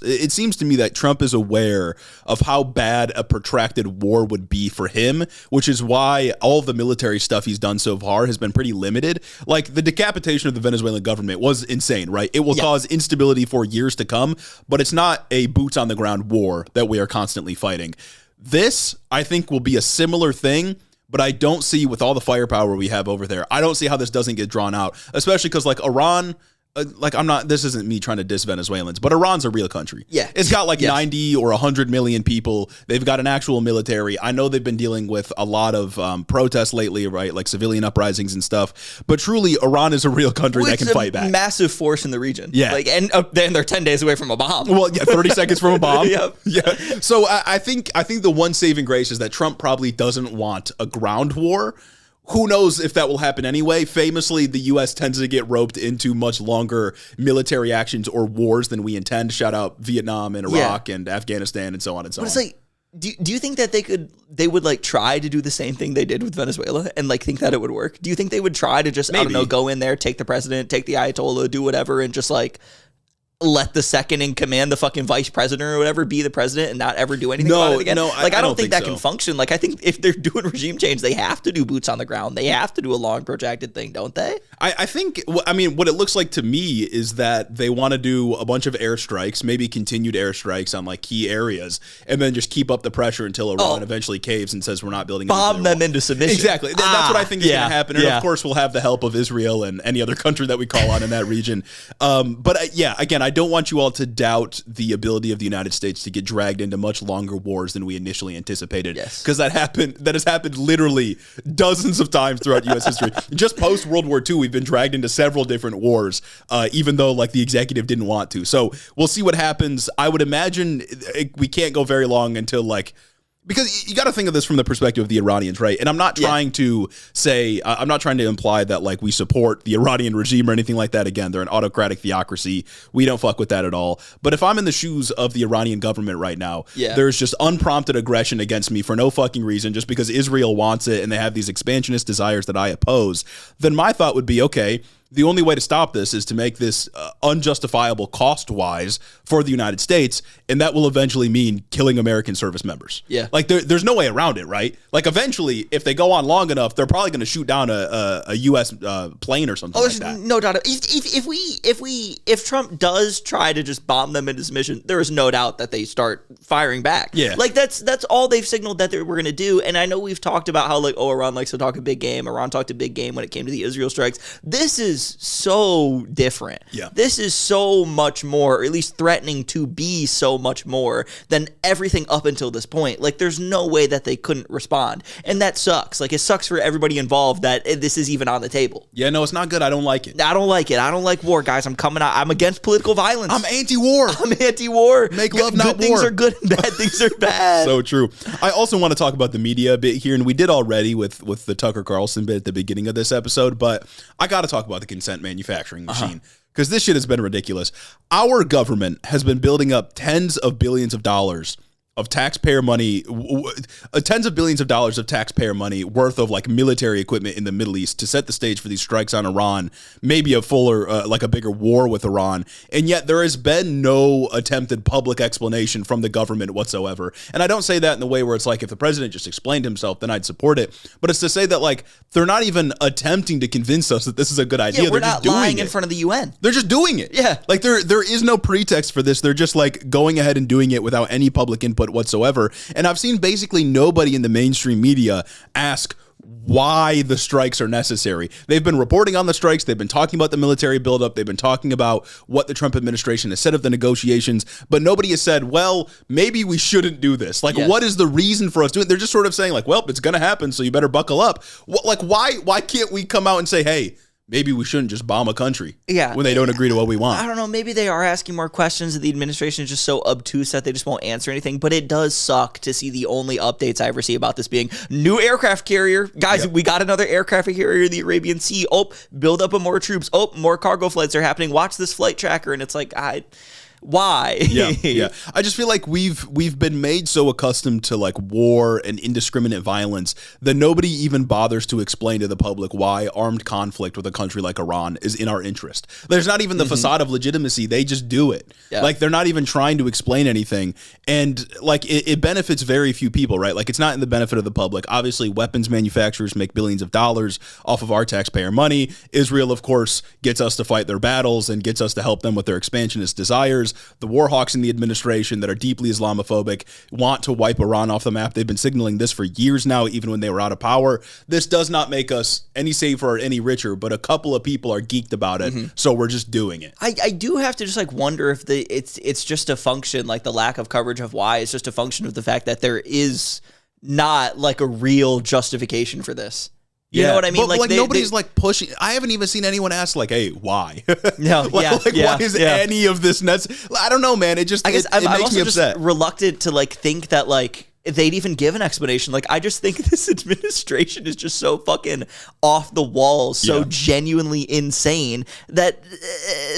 Speaker 2: it seems to me that Trump is aware aware of how bad a protracted war would be for him, which is why all of the military stuff he's done so far has been pretty limited. Like the decapitation of the Venezuelan government was insane, right? It will cause instability for years to come, but it's not a boots on the ground war that we are constantly fighting. This, I think, will be a similar thing, but I don't see, with all the firepower we have over there, I don't see how this doesn't get drawn out, especially because like Iran, this isn't me trying to diss Venezuelans, but Iran's a real country.
Speaker 1: Yeah.
Speaker 2: It's got like 90 or 100 million people. They've got an actual military. I know they've been dealing with a lot of protests lately, right? Like civilian uprisings and stuff. But truly, Iran is a real country that can fight back.
Speaker 1: Massive force in the region.
Speaker 2: Yeah.
Speaker 1: Like, and then they're 10 days away from a bomb.
Speaker 2: Well, yeah, 30 seconds from a bomb.
Speaker 1: Yep.
Speaker 2: Yeah. So I think the one saving grace is that Trump probably doesn't want a ground war. Who knows if that will happen anyway? Famously, the U.S. tends to get roped into much longer military actions or wars than we intend. Shout out Vietnam and Iraq and Afghanistan and so on and so on.
Speaker 1: But it's like, do you think that they would like try to do the same thing they did with Venezuela and like think that it would work? Do you think they would try to just, I don't know, go in there, take the president, take the Ayatollah, do whatever, and just like let the second in command, the fucking vice president or whatever, be the president and not ever do anything about it again?
Speaker 2: No,
Speaker 1: I don't think that
Speaker 2: so.
Speaker 1: can function. Like, I think if they're doing regime change, they have to do boots on the ground. They have to do a long, protracted thing, don't they?
Speaker 2: I think, I mean, what it looks like to me is that they want to do a bunch of airstrikes, maybe continued airstrikes on like key areas, and then just keep up the pressure until Iran eventually caves and says we're not building.
Speaker 1: Bomb them into submission.
Speaker 2: Exactly. That's what I think is going to happen. And of course, we'll have the help of Israel and any other country that we call on in that region. Again, I don't want you all to doubt the ability of the United States to get dragged into much longer wars than we initially anticipated.
Speaker 1: Yes.
Speaker 2: Because that has happened literally dozens of times throughout U.S. history. Just post World War II, we've been dragged into several different wars, even though like the executive didn't want to. So we'll see what happens. I would imagine we can't go very long until like, because you got to think of this from the perspective of the Iranians, right? And I'm not trying to say, I'm not trying to imply that like we support the Iranian regime or anything like that. Again, they're an autocratic theocracy. We don't fuck with that at all. But if I'm in the shoes of the Iranian government right now, there's just unprompted aggression against me for no fucking reason, just because Israel wants it and they have these expansionist desires that I oppose, then my thought would be, okay, the only way to stop this is to make this unjustifiable cost-wise for the United States, and that will eventually mean killing American service members. Yeah. Like, there's no way around it, right? Like, eventually, if they go on long enough, they're probably going to shoot down a U.S. Plane or something like that.
Speaker 1: No doubt. If Trump does try to just bomb them into submission, there is no doubt that they start firing back.
Speaker 2: Yeah.
Speaker 1: Like, that's all they've signaled that they were going to do, and I know we've talked about how, like, Iran likes to talk a big game. Iran talked a big game when it came to the Israel strikes. This is so different.
Speaker 2: Yeah.
Speaker 1: This is so much more, or at least threatening to be so much more than everything up until this point. Like, there's no way that they couldn't respond. And that sucks. Like, it sucks for everybody involved that this is even on the table.
Speaker 2: Yeah, no, it's not good. I don't like it.
Speaker 1: I don't like it. I don't like war, guys. I'm coming out. I'm against political violence.
Speaker 2: I'm anti-war.
Speaker 1: I'm anti-war.
Speaker 2: Make love, not war.
Speaker 1: Good things are good and bad things are bad.
Speaker 2: So true. I also want to talk about the media a bit here, and we did already with the Tucker Carlson bit at the beginning of this episode, but I got to talk about the consent manufacturing machine, because this shit has been ridiculous. Our government has been building up tens of billions of dollars of taxpayer money, tens of billions of dollars of taxpayer money worth of like military equipment in the Middle East to set the stage for these strikes on Iran, maybe a fuller, like a bigger war with Iran. And yet there has been no attempted public explanation from the government whatsoever. And I don't say that in the way where it's like, if the president just explained himself, then I'd support it. But it's to say that like, they're not even attempting to convince us that this is a good idea.
Speaker 1: Yeah, we're
Speaker 2: they're
Speaker 1: not
Speaker 2: just doing
Speaker 1: lying
Speaker 2: it
Speaker 1: in front of the UN.
Speaker 2: They're just doing it.
Speaker 1: Yeah.
Speaker 2: Like there is no pretext for this. They're just like going ahead and doing it without any public input whatsoever. And I've seen basically nobody in the mainstream media ask why the strikes are necessary. They've been reporting on the strikes. They've been talking about the military buildup. They've been talking about what the Trump administration has said of the negotiations, but nobody has said, well, maybe we shouldn't do this. Like, what is the reason for us doing it? They're just sort of saying like, well, it's going to happen, so you better buckle up. Like, why can't we come out and say, hey, maybe we shouldn't just bomb a country when they don't agree to what we want?
Speaker 1: I don't know. Maybe they are asking more questions and the administration is just so obtuse that they just won't answer anything. But it does suck to see the only updates I ever see about this being new aircraft carrier. Guys, we got another aircraft carrier in the Arabian Sea. Oh, build up more troops. Oh, more cargo flights are happening. Watch this flight tracker. And it's like, Why?
Speaker 2: Yeah. I just feel like we've been made so accustomed to like war and indiscriminate violence that nobody even bothers to explain to the public why armed conflict with a country like Iran is in our interest. There's not even the facade of legitimacy. They just do it. Yeah. Like they're not even trying to explain anything. And like it benefits very few people, right? Like it's not in the benefit of the public. Obviously, weapons manufacturers make billions of dollars off of our taxpayer money. Israel, of course, gets us to fight their battles and gets us to help them with their expansionist desires. The war hawks in the administration that are deeply Islamophobic want to wipe Iran off the map. They've been signaling this for years now, even when they were out of power. This does not make us any safer or any richer, but a couple of people are geeked about it, so we're just doing it.
Speaker 1: I do have to just like wonder if it's just a function, like the lack of coverage of why is just a function of the fact that there is not like a real justification for this. You know what I mean?
Speaker 2: But like nobody's like pushing. I haven't even seen anyone ask like, "Hey, why?"
Speaker 1: No,
Speaker 2: why is any of this nuts? I don't know, man. It just it makes me upset.
Speaker 1: Just reluctant to like think that like they'd even give an explanation. Like I just think this administration is just so fucking off the wall, so genuinely insane that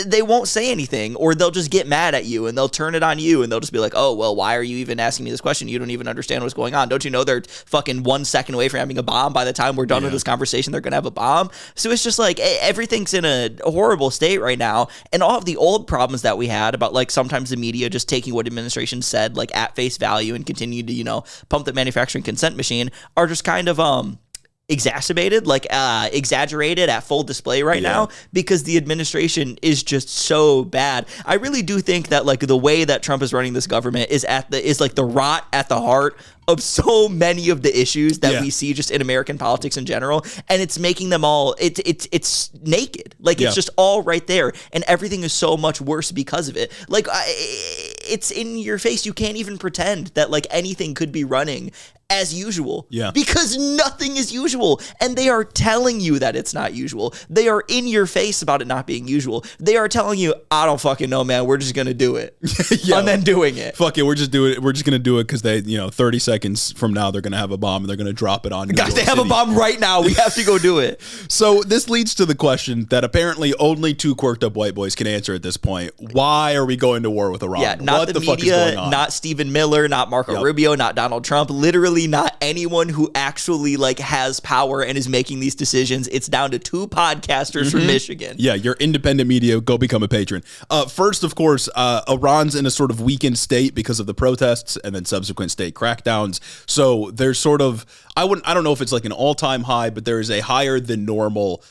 Speaker 1: they won't say anything, or they'll just get mad at you and they'll turn it on you and they'll just be like, oh, well, why are you even asking me this question? You don't even understand what's going on. Don't you know they're fucking 1 second away from having a bomb? By the time we're done with this conversation, they're going to have a bomb. So it's just like everything's in a horrible state right now. And all of the old problems that we had about like sometimes the media just taking what administration said like at face value and continue to, you know, pump the manufacturing consent machine are just kind of exacerbated, like exaggerated at full display right now because the administration is just so bad. I really do think that like the way that Trump is running this government is like the rot at the heart of so many of the issues that we see just in American politics in general, and it's making them all it's naked, like it's just all right there, and everything is so much worse because of it. Like it's in your face. You can't even pretend that like anything could be running as usual, because nothing is usual, and they are telling you that it's not usual. They are in your face about it not being usual. They are telling you, I don't fucking know, man, we're just gonna do it. And then doing it.
Speaker 2: Fuck it, we're just gonna do it because they, 30 seconds from now they're gonna have a bomb and they're gonna drop it on you.
Speaker 1: Guys, they have a bomb right now. We have to go do it.
Speaker 2: So this leads to the question that apparently only two quirked up white boys can answer at this point. Why are we going to war with Iran?
Speaker 1: Yeah, not
Speaker 2: what
Speaker 1: the media,
Speaker 2: fuck is going on?
Speaker 1: not Stephen Miller, not Marco Rubio, not Donald Trump, literally not anyone who actually like has power and is making these decisions. It's down to two podcasters from Michigan.
Speaker 2: Yeah, your independent media, go become a patron. First, of course, Iran's in a sort of weakened state because of the protests and then subsequent state crackdowns. So there's sort of, I don't know if it's like an all-time high, but there is a higher than normal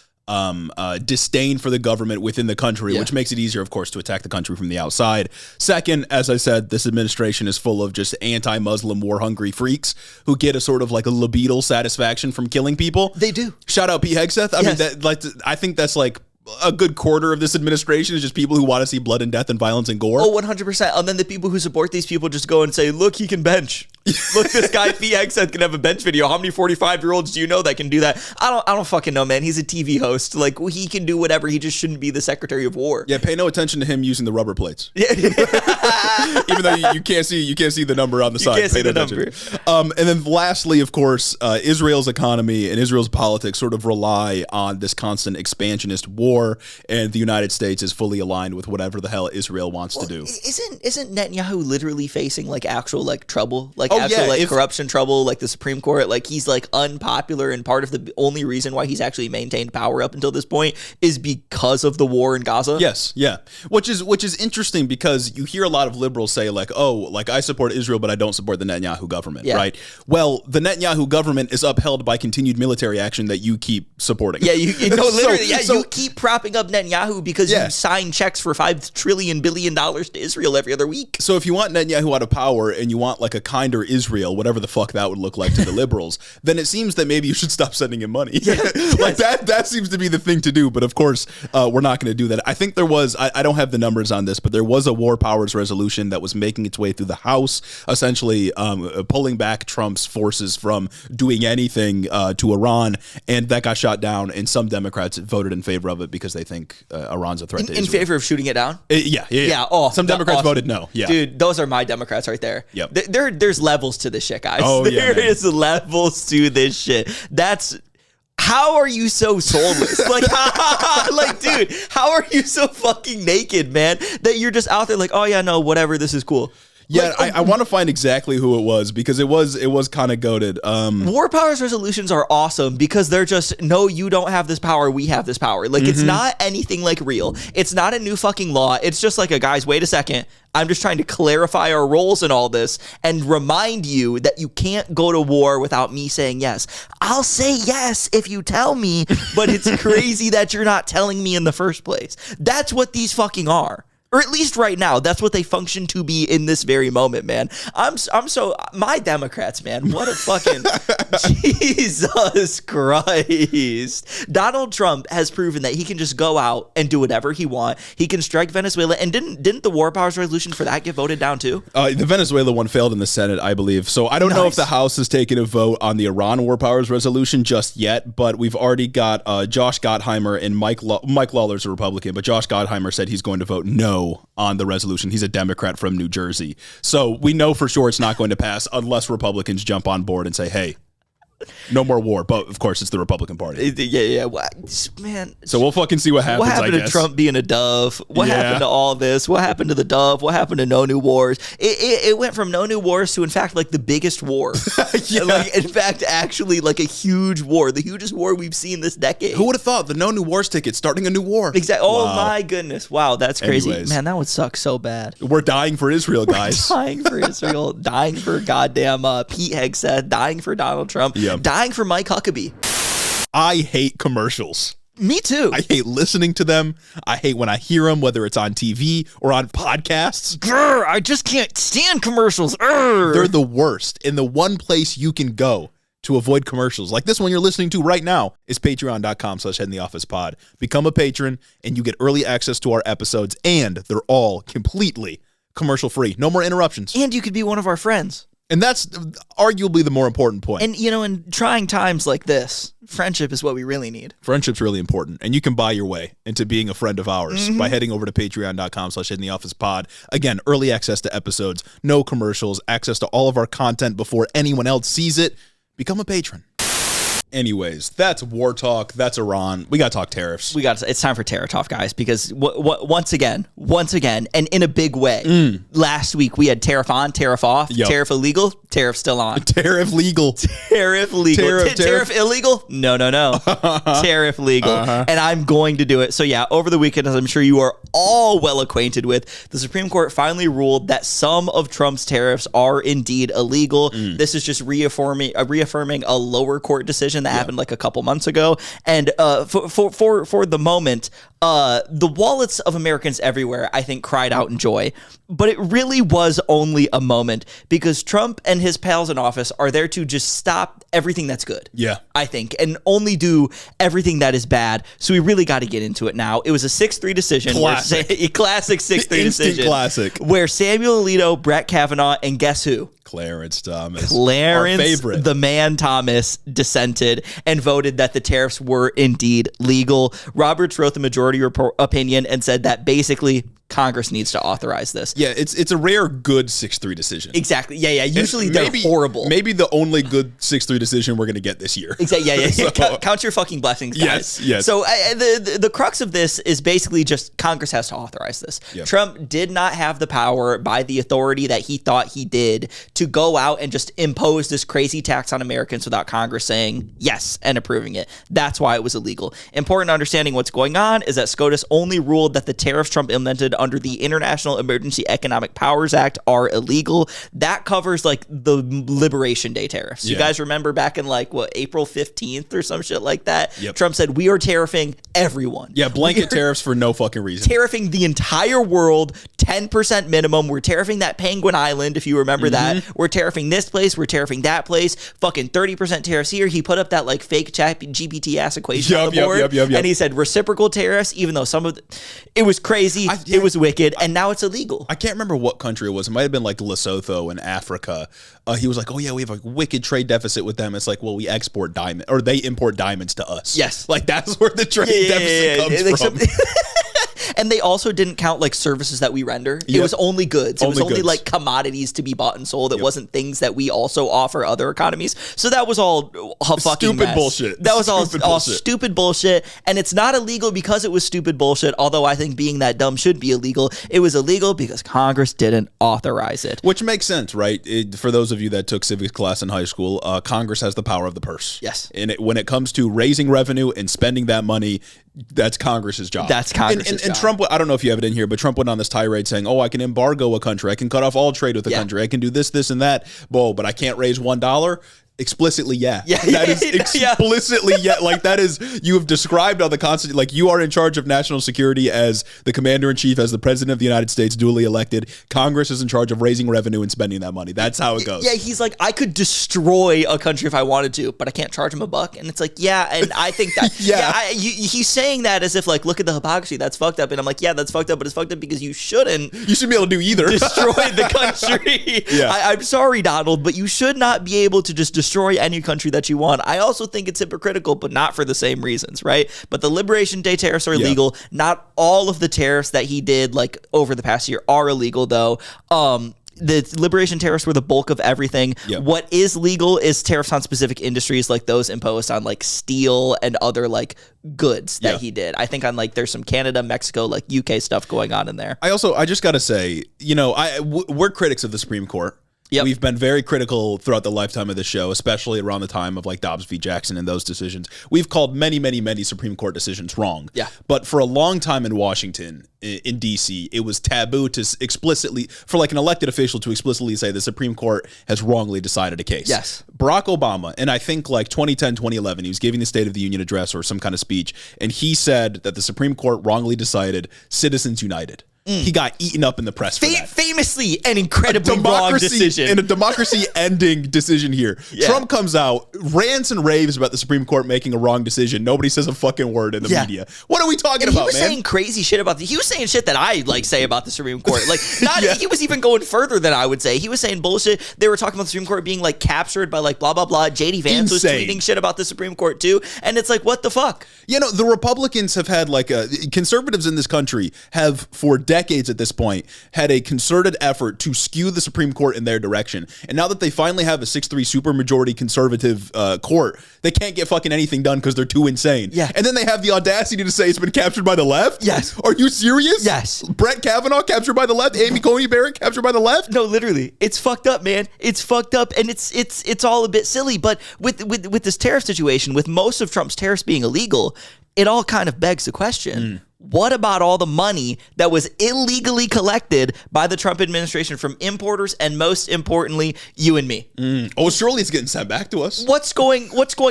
Speaker 2: disdain for the government within the country, which makes it easier, of course, to attack the country from the outside. Second, as I said, this administration is full of just anti-Muslim, war-hungry freaks who get a sort of like a libidinal satisfaction from killing people.
Speaker 1: They do.
Speaker 2: Shout out Pete Hegseth. I mean, I think that's like a good quarter of this administration is just people who want to see blood and death and violence and gore.
Speaker 1: Oh, 100%. And then the people who support these people just go and say, look, he can bench. Look, this guy Pete Hegseth can have a bench video. How many 45-year-olds do you know that can do that? I don't fucking know, man. He's a TV host. Like, he can do whatever. He just shouldn't be the Secretary of War.
Speaker 2: Yeah, pay no attention to him using the rubber plates. Even though you can't see the number on the side.
Speaker 1: You can't see the number.
Speaker 2: And then lastly, of course, Israel's economy and Israel's politics sort of rely on this constant expansionist war, and the United States is fully aligned with whatever the hell Israel wants to do.
Speaker 1: Isn't Netanyahu literally facing like actual like trouble? Like actual corruption trouble, like the Supreme Court, like he's like unpopular, and part of the only reason why he's actually maintained power up until this point is because of the war in Gaza.
Speaker 2: Yes, yeah. Which is interesting because you hear a lot of liberals say like, oh, like I support Israel, but I don't support the Netanyahu government, right? Well, the Netanyahu government is upheld by continued military action that you keep supporting.
Speaker 1: Yeah, you keep propping up Netanyahu because you sign checks for $5 trillion to Israel every other week.
Speaker 2: So if you want Netanyahu out of power and you want like a kinder Israel, whatever the fuck that would look like to the liberals, then it seems that maybe you should stop sending him money. Like that seems to be the thing to do. But of course, we're not going to do that. I think there was, I don't have the numbers on this, but there was a war powers resolution that was making its way through the House, essentially pulling back Trump's forces from doing anything to Iran. And that got shot down. And some Democrats voted in favor of it because they think Iran's a threat to Israel.
Speaker 1: In favor of shooting it down?
Speaker 2: Yeah.
Speaker 1: Oh,
Speaker 2: some Democrats voted no. Yeah.
Speaker 1: Dude, those are my Democrats right there.
Speaker 2: Yep.
Speaker 1: There's levels to this shit, guys.
Speaker 2: Oh,
Speaker 1: there is levels to this shit. That's How are you so soulless? Like, like, dude, how are you so fucking naked, man? That you're just out there like, oh yeah, no, whatever, this is cool.
Speaker 2: Yeah, like, I want to find exactly who it was because it was kind of goated.
Speaker 1: War powers resolutions are awesome because they're just, no, you don't have this power, we have this power. Like, it's not anything like real. It's not a new fucking law. It's just like guys, wait a second. I'm just trying to clarify our roles in all this and remind you that you can't go to war without me saying yes. I'll say yes if you tell me, but it's crazy that you're not telling me in the first place. That's what these fucking are. Or at least right now, that's what they function to be in this very moment, man. I'm so, my Democrats, man, what a fucking, Jesus Christ. Donald Trump has proven that he can just go out and do whatever he wants. He can strike Venezuela. And didn't the war powers resolution for that get voted down too?
Speaker 2: The Venezuela one failed in the Senate, I believe. So I don't know if the House has taken a vote on the Iran war powers resolution just yet, but we've already got Josh Gottheimer and Mike Lawler's a Republican, but Josh Gottheimer said he's going to vote no on the resolution. He's a Democrat from New Jersey. So we know for sure it's not going to pass unless Republicans jump on board and say, hey, no more war. But of course, it's the Republican Party.
Speaker 1: Yeah. Man.
Speaker 2: So we'll fucking see what happens.
Speaker 1: What happened to Trump being a dove? What happened to all this? What happened to the dove? What happened to no new wars? It went from no new wars to, in fact, like the biggest war. Like, in fact, actually, like a huge war, the hugest war we've seen this decade.
Speaker 2: Who would have thought the no new wars ticket starting a new war?
Speaker 1: Exactly. Oh my goodness! Wow, that's crazy.
Speaker 2: Anyways.
Speaker 1: Man, that would suck so bad.
Speaker 2: We're dying for Israel, guys.
Speaker 1: Dying for Israel. Dying for goddamn Pete Hegseth. Dying for Donald Trump.
Speaker 2: Yep.
Speaker 1: Dying for Mike Huckabee.
Speaker 2: I hate commercials.
Speaker 1: Me too.
Speaker 2: I hate listening to them. I hate when I hear them, whether it's on TV or on podcasts.
Speaker 1: Grr, I just can't stand commercials. Grr.
Speaker 2: They're the worst. And the one place you can go to avoid commercials, like this one you're listening to right now, is patreon.com/headintheofficepod. Become a patron, and you get early access to our episodes, and they're all completely commercial free. No more interruptions.
Speaker 1: And you could be one of our friends.
Speaker 2: And that's arguably the more important point.
Speaker 1: And, in trying times like this, friendship is what we really need.
Speaker 2: Friendship's really important. And you can buy your way into being a friend of ours by heading over to patreon.com/headintheofficepod. Again, early access to episodes, no commercials, access to all of our content before anyone else sees it. Become a patron. Anyways, that's war talk. That's Iran. We got to talk tariffs.
Speaker 1: It's time for Tariff Talk, guys, because once again, and in a big way, last week we had tariff on, tariff off, tariff illegal, tariff still on.
Speaker 2: Tariff legal.
Speaker 1: Tariff legal. Tariff illegal? No. Tariff legal. And I'm going to do it. So yeah, over the weekend, as I'm sure you are all well acquainted with, the Supreme Court finally ruled that some of Trump's tariffs are indeed illegal. This is just reaffirming a lower court decision that happened like a couple months ago. And for the moment, the wallets of Americans everywhere, I think, cried out in joy. But it really was only a moment because Trump and his pals in office are there to just stop everything that's good. Yeah. I think, and only do everything that is bad. So we really got to get into it now. It was a 6-3 decision. Classic. Classic 6-3 decision.
Speaker 2: Classic.
Speaker 1: Where Samuel Alito, Brett Kavanaugh, and guess who?
Speaker 2: Clarence Thomas.
Speaker 1: Our favorite. The man Thomas dissented and voted that the tariffs were indeed legal. Roberts wrote the majority opinion and said that basically Congress needs to authorize this.
Speaker 2: Yeah, it's a rare good 6-3 decision.
Speaker 1: Exactly. Yeah. Usually they're horrible.
Speaker 2: Maybe the only good 6-3 decision we're going to get this year.
Speaker 1: Exactly. Yeah. So, count your fucking blessings, guys.
Speaker 2: Yes.
Speaker 1: So the crux of this is basically just Congress has to authorize this. Yep. Trump did not have the power by the authority that he thought he did to go out and just impose this crazy tax on Americans without Congress saying yes and approving it. That's why it was illegal. Important understanding what's going on is that SCOTUS only ruled that the tariffs Trump implemented under the International Emergency Economic Powers Act are illegal. That covers like the Liberation Day tariffs. You guys remember back in April 15th or some shit like that? Yep. Trump said, we are tariffing everyone.
Speaker 2: Yeah, blanket tariffs for no fucking reason.
Speaker 1: Tariffing the entire world, 10% minimum. We're tariffing that Penguin Island, if you remember that. We're tariffing this place. We're tariffing that place. Fucking 30% tariffs here. He put up that fake chat GPT ass equation on the board. And he said reciprocal tariffs, even though it was crazy. It was wicked. And now it's illegal.
Speaker 2: I can't remember what country it was. It might have been like Lesotho in Africa. He was like, oh yeah, we have a wicked trade deficit with them. It's like, well, we export diamond, or they import diamonds to us.
Speaker 1: Yes.
Speaker 2: Like that's where the trade deficit comes from.
Speaker 1: And they also didn't count like services that we render. It was only goods. It was only like commodities to be bought and sold. It wasn't things that we also offer other economies. So that was all a fucking
Speaker 2: stupid
Speaker 1: mess.
Speaker 2: bullshit.
Speaker 1: That was all stupid bullshit. And it's not illegal because it was stupid bullshit, although I think being that dumb should be illegal. It was illegal because Congress didn't authorize it.
Speaker 2: Which makes sense, right? For those of you that took civics class in high school, Congress has the power of the purse.
Speaker 1: Yes.
Speaker 2: And when it comes to raising revenue and spending that money, that's Congress's job.
Speaker 1: That's Congress's job.
Speaker 2: And Trump, I don't know if you have it in here, but Trump went on this tirade saying, I can embargo a country. I can cut off all trade with a country. I can do this, this, and that. But I can't raise $1. Explicitly, that is explicitly, like that is, you have described on the Constitution, like you are in charge of national security as the commander-in-chief, as the president of the United States, duly elected. Congress is in charge of raising revenue and spending that money. That's how it goes.
Speaker 1: Yeah, he's like, I could destroy a country if I wanted to, but I can't charge him $1. And it's like, and I think that, he's saying that as if like, look at the hypocrisy, that's fucked up. And I'm like, that's fucked up, but it's fucked up because you shouldn't.
Speaker 2: You shouldn't be able to do either.
Speaker 1: Destroy the country. I'm sorry, Donald, but you should not be able to just destroy any country that you want. I also think it's hypocritical, but not for the same reasons, right? But the Liberation Day tariffs are illegal. Not all of the tariffs that he did like over the past year are illegal, though. The Liberation tariffs were the bulk of everything. What is legal is tariffs on specific industries, like those imposed on like steel and other like goods that he did. I think on like there's some Canada, Mexico, like UK stuff going on in there. I
Speaker 2: just got to say, we're critics of the Supreme Court. We've been very critical throughout the lifetime of the show, especially around the time of like Dobbs v. Jackson and those decisions. We've called many, many, many Supreme Court decisions wrong. But for a long time in Washington, in D.C., it was taboo to explicitly, for like an elected official to explicitly say the Supreme Court has wrongly decided a case. Barack Obama, and I think like 2010, 2011, he was giving the State of the Union address or some kind of speech, and he said that the Supreme Court wrongly decided Citizens United. He got eaten up in the press for that.
Speaker 1: Famously an incredibly wrong decision.
Speaker 2: And a democracy-ending decision here. Trump comes out, rants and raves about the Supreme Court making a wrong decision. Nobody says a fucking word in the media. What are we talking about, man? He
Speaker 1: was saying crazy shit about he was saying shit that I like say about the Supreme Court. Like, he was even going further than I would say. He was saying bullshit. They were talking about the Supreme Court being like captured by like blah, blah, blah. JD Vance was tweeting shit about the Supreme Court too. And it's like, what the fuck?
Speaker 2: The Republicans have had like conservatives in this country have for decades at this point had a concerted effort to skew the Supreme Court in their direction. And now that they finally have a 6-3 supermajority conservative court, they can't get fucking anything done because they're too insane. And then they have the audacity to say it's been captured by the left? Are you serious? Brett Kavanaugh captured by the left? Amy Coney Barrett captured by the left?
Speaker 1: No, literally. It's fucked up, man. It's fucked up, and it's all a bit silly. But with this tariff situation, with most of Trump's tariffs being illegal, it all kind of begs the question. What about all the money that was illegally collected by the Trump administration from importers and, most importantly, you and me?
Speaker 2: Surely it's getting sent back to us.
Speaker 1: What's going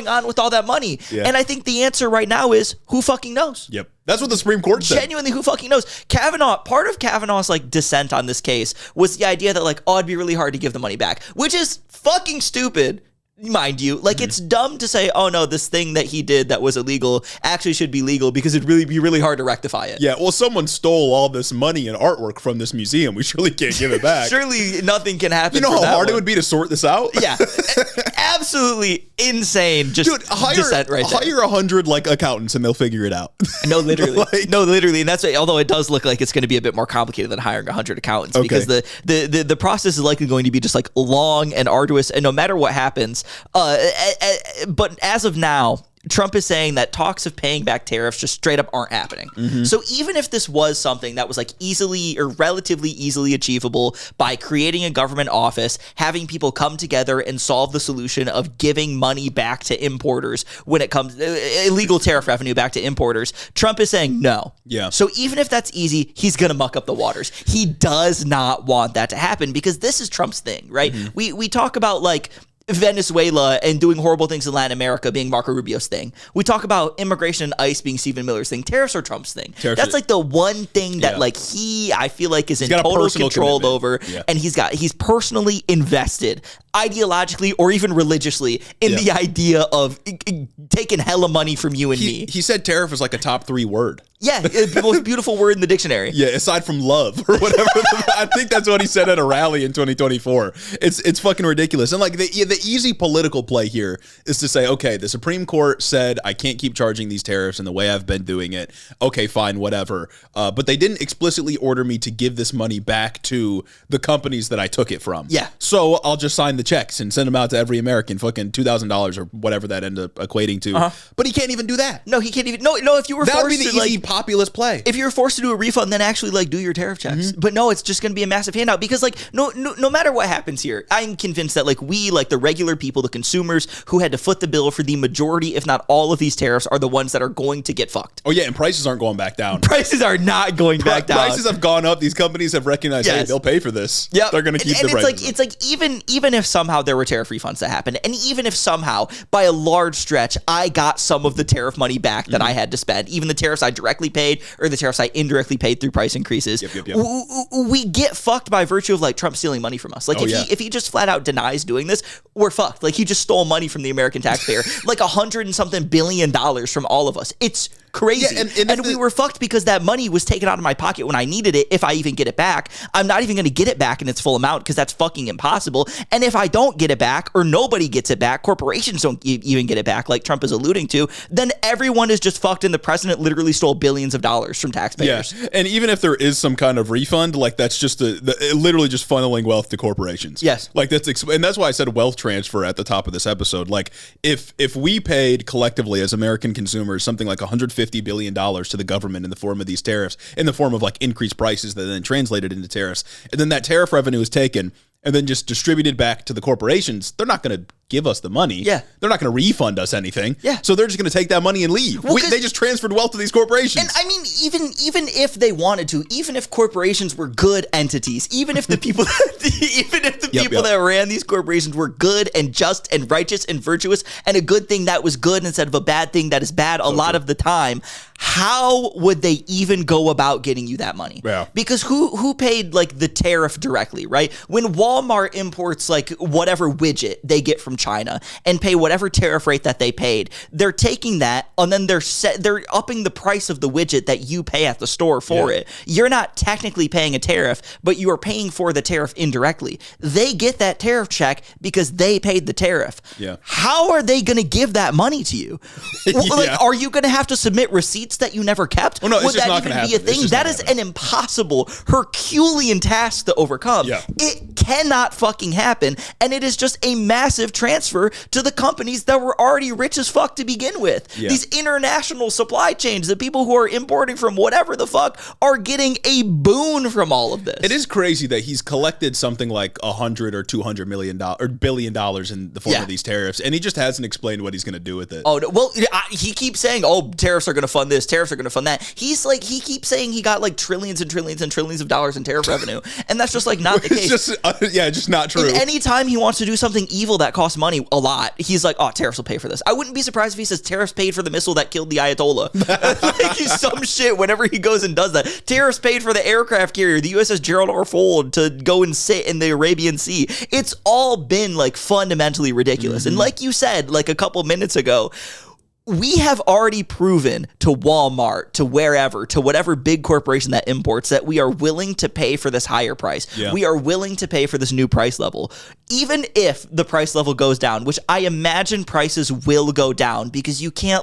Speaker 1: on with all that money? And I think the answer right now is who fucking knows?
Speaker 2: That's what the Supreme Court said.
Speaker 1: Genuinely, who fucking knows? Part of Kavanaugh's like dissent on this case was the idea that like, it'd be really hard to give the money back, which is fucking stupid. Mind you, like it's dumb to say, oh no, this thing that he did that was illegal actually should be legal because it'd really be really hard to rectify it.
Speaker 2: Well, someone stole all this money and artwork from this museum. We surely can't give it back.
Speaker 1: Surely nothing can happen.
Speaker 2: You know how hard it would be to sort this out?
Speaker 1: Absolutely insane. Just dissent right there.
Speaker 2: Hire 100 like accountants and they'll figure it out.
Speaker 1: No, literally. And that's although it does look like it's going to be a bit more complicated than hiring 100 accountants because the process is likely going to be just like long and arduous, and no matter what happens. But as of now, Trump is saying that talks of paying back tariffs just straight up aren't happening. So even if this was something that was like easily or relatively easily achievable by creating a government office, having people come together and solve the solution of giving money back to importers when it comes illegal tariff revenue back to importers, Trump is saying no. So even if that's easy, he's going to muck up the waters. He does not want that to happen because this is Trump's thing, right? We talk about like Venezuela and doing horrible things in Latin America being Marco Rubio's thing. We talk about immigration and ICE being Stephen Miller's thing. Tariffs are Trump's thing. That's like the one thing that like I feel like is in total control over, and he's personally invested ideologically or even religiously in the idea of taking hella money from you and me.
Speaker 2: He said tariff is like a top 3 word.
Speaker 1: Yeah, the most beautiful word in the dictionary.
Speaker 2: Yeah, aside from love or whatever. I think that's what he said at a rally in 2024. It's fucking ridiculous. And like the easy political play here is to say, okay, the Supreme Court said I can't keep charging these tariffs in the way I've been doing it. Okay, fine, whatever. But they didn't explicitly order me to give this money back to the companies that I took it from.
Speaker 1: Yeah.
Speaker 2: So I'll just sign the checks and send them out to every American, fucking $2,000 or whatever that ended up equating to. But he can't even do that.
Speaker 1: No, he can't even. No. If you were
Speaker 2: that would
Speaker 1: forced
Speaker 2: be the
Speaker 1: to
Speaker 2: easy populist play.
Speaker 1: If you're forced to do a refund, then actually like do your tariff checks. But no, it's just going to be a massive handout because like no matter what happens here, I'm convinced that like we, like the regular people, the consumers who had to foot the bill for the majority, if not all of these tariffs, are the ones that are going to get fucked.
Speaker 2: Oh yeah, and prices aren't going back down.
Speaker 1: Prices are not going back down.
Speaker 2: Prices have gone up. These companies have recognized, hey, they'll pay for this.
Speaker 1: Yeah,
Speaker 2: they're going to keep the prices.
Speaker 1: It's like even if somehow there were tariff refunds that happened, and even if somehow by a large stretch I got some of the tariff money back that I had to spend, even the tariffs I directly paid or the tariffs I indirectly paid through price increases, we get fucked by virtue of like Trump stealing money from us. Like if he just flat out denies doing this, we're fucked. Like he just stole money from the American taxpayer, like $100 and something billion from all of us. It's crazy. Yeah, and we were fucked because that money was taken out of my pocket when I needed it. If I even get it back, I'm not even going to get it back in its full amount because that's fucking impossible. And if I don't get it back or nobody gets it back, corporations don't even get it back like Trump is alluding to, then everyone is just fucked and the president literally stole billions of dollars from taxpayers.
Speaker 2: Yeah. And even if there is some kind of refund, like that's just literally just funneling wealth to corporations.
Speaker 1: Yes.
Speaker 2: Like and that's why I said wealth transfer at the top of this episode. Like if we paid collectively as American consumers something like $150 billion to the government in the form of these tariffs, in the form of like increased prices that then translated into tariffs, and then that tariff revenue is taken and then just distributed back to the corporations, they're not going to give us the money.
Speaker 1: Yeah.
Speaker 2: They're not going to refund us anything.
Speaker 1: Yeah.
Speaker 2: So they're just going to take that money and leave.
Speaker 1: Well,
Speaker 2: they just transferred wealth to these corporations.
Speaker 1: And I mean, even if they wanted to, even if corporations were good entities, even if the people, that ran these corporations were good and just and righteous and virtuous and a good thing that was good instead of a bad thing that is bad a lot of the time, how would they even go about getting you that money?
Speaker 2: Yeah.
Speaker 1: Because who paid like the tariff directly, right? When Walmart imports like whatever widget they get from China and pay whatever tariff rate that they paid, they're taking that and then they're upping the price of the widget that you pay at the store for it. You're not technically paying a tariff, but you are paying for the tariff indirectly. They get that tariff check because they paid the tariff.
Speaker 2: Yeah.
Speaker 1: How are they going to give that money to you? Like, are you going to have to submit receipts that you never kept?
Speaker 2: Well, no,
Speaker 1: Would that even be a thing? That is an impossible Herculean task to overcome.
Speaker 2: Yeah.
Speaker 1: It cannot fucking happen, and it is just a massive transfer to the companies that were already rich as fuck to begin with.
Speaker 2: Yeah.
Speaker 1: These international supply chains, the people who are importing from whatever the fuck are getting a boon from all of this.
Speaker 2: It is crazy that he's collected something like $100 or $200 million or $1 billion in the form of these tariffs, and he just hasn't explained what he's going to do with it.
Speaker 1: Oh, no, well, he keeps saying, "Oh, tariffs are going to fund this, tariffs are going to fund that." He's like, he keeps saying he got like trillions and trillions and trillions of dollars in tariff revenue, and that's just like not the case.
Speaker 2: Just not true.
Speaker 1: And anytime he wants to do something evil that costs money a lot, he's like, "Oh, tariffs will pay for this." I wouldn't be surprised if he says tariffs paid for the missile that killed the Ayatollah. Like some shit. Whenever he goes and does that, tariffs paid for the aircraft carrier, the USS Gerald R. Ford, to go and sit in the Arabian Sea. It's all been like fundamentally ridiculous. And like you said, like a couple minutes ago, we have already proven to Walmart, to wherever, to whatever big corporation that imports, that we are willing to pay for this higher price. Yeah. We are willing to pay for this new price level. Even if the price level goes down, which I imagine prices will go down, because you can't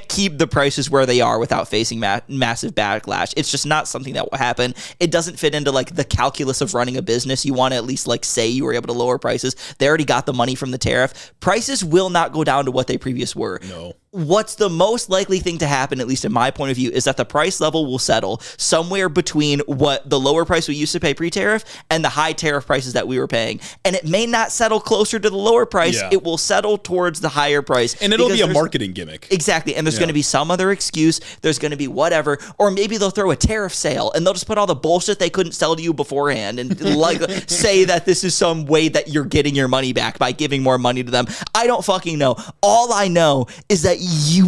Speaker 1: keep the prices where they are without facing massive backlash. It's just not something that will happen. It doesn't fit into like the calculus of running a business. You want to at least like say you were able to lower prices. They already got the money from the tariff. Prices will not go down to what they previously were.
Speaker 2: No.
Speaker 1: What's the most likely thing to happen, at least in my point of view, is that the price level will settle somewhere between what the lower price we used to pay pre-tariff and the high tariff prices that we were paying. And it may not settle closer to the lower price. Yeah. It will settle towards the higher price.
Speaker 2: And it'll be a marketing gimmick.
Speaker 1: Exactly. And there's going to be some other excuse. There's going to be whatever. Or maybe they'll throw a tariff sale and they'll just put all the bullshit they couldn't sell to you beforehand and like say that this is some way that you're getting your money back by giving more money to them. I don't fucking know. All I know is that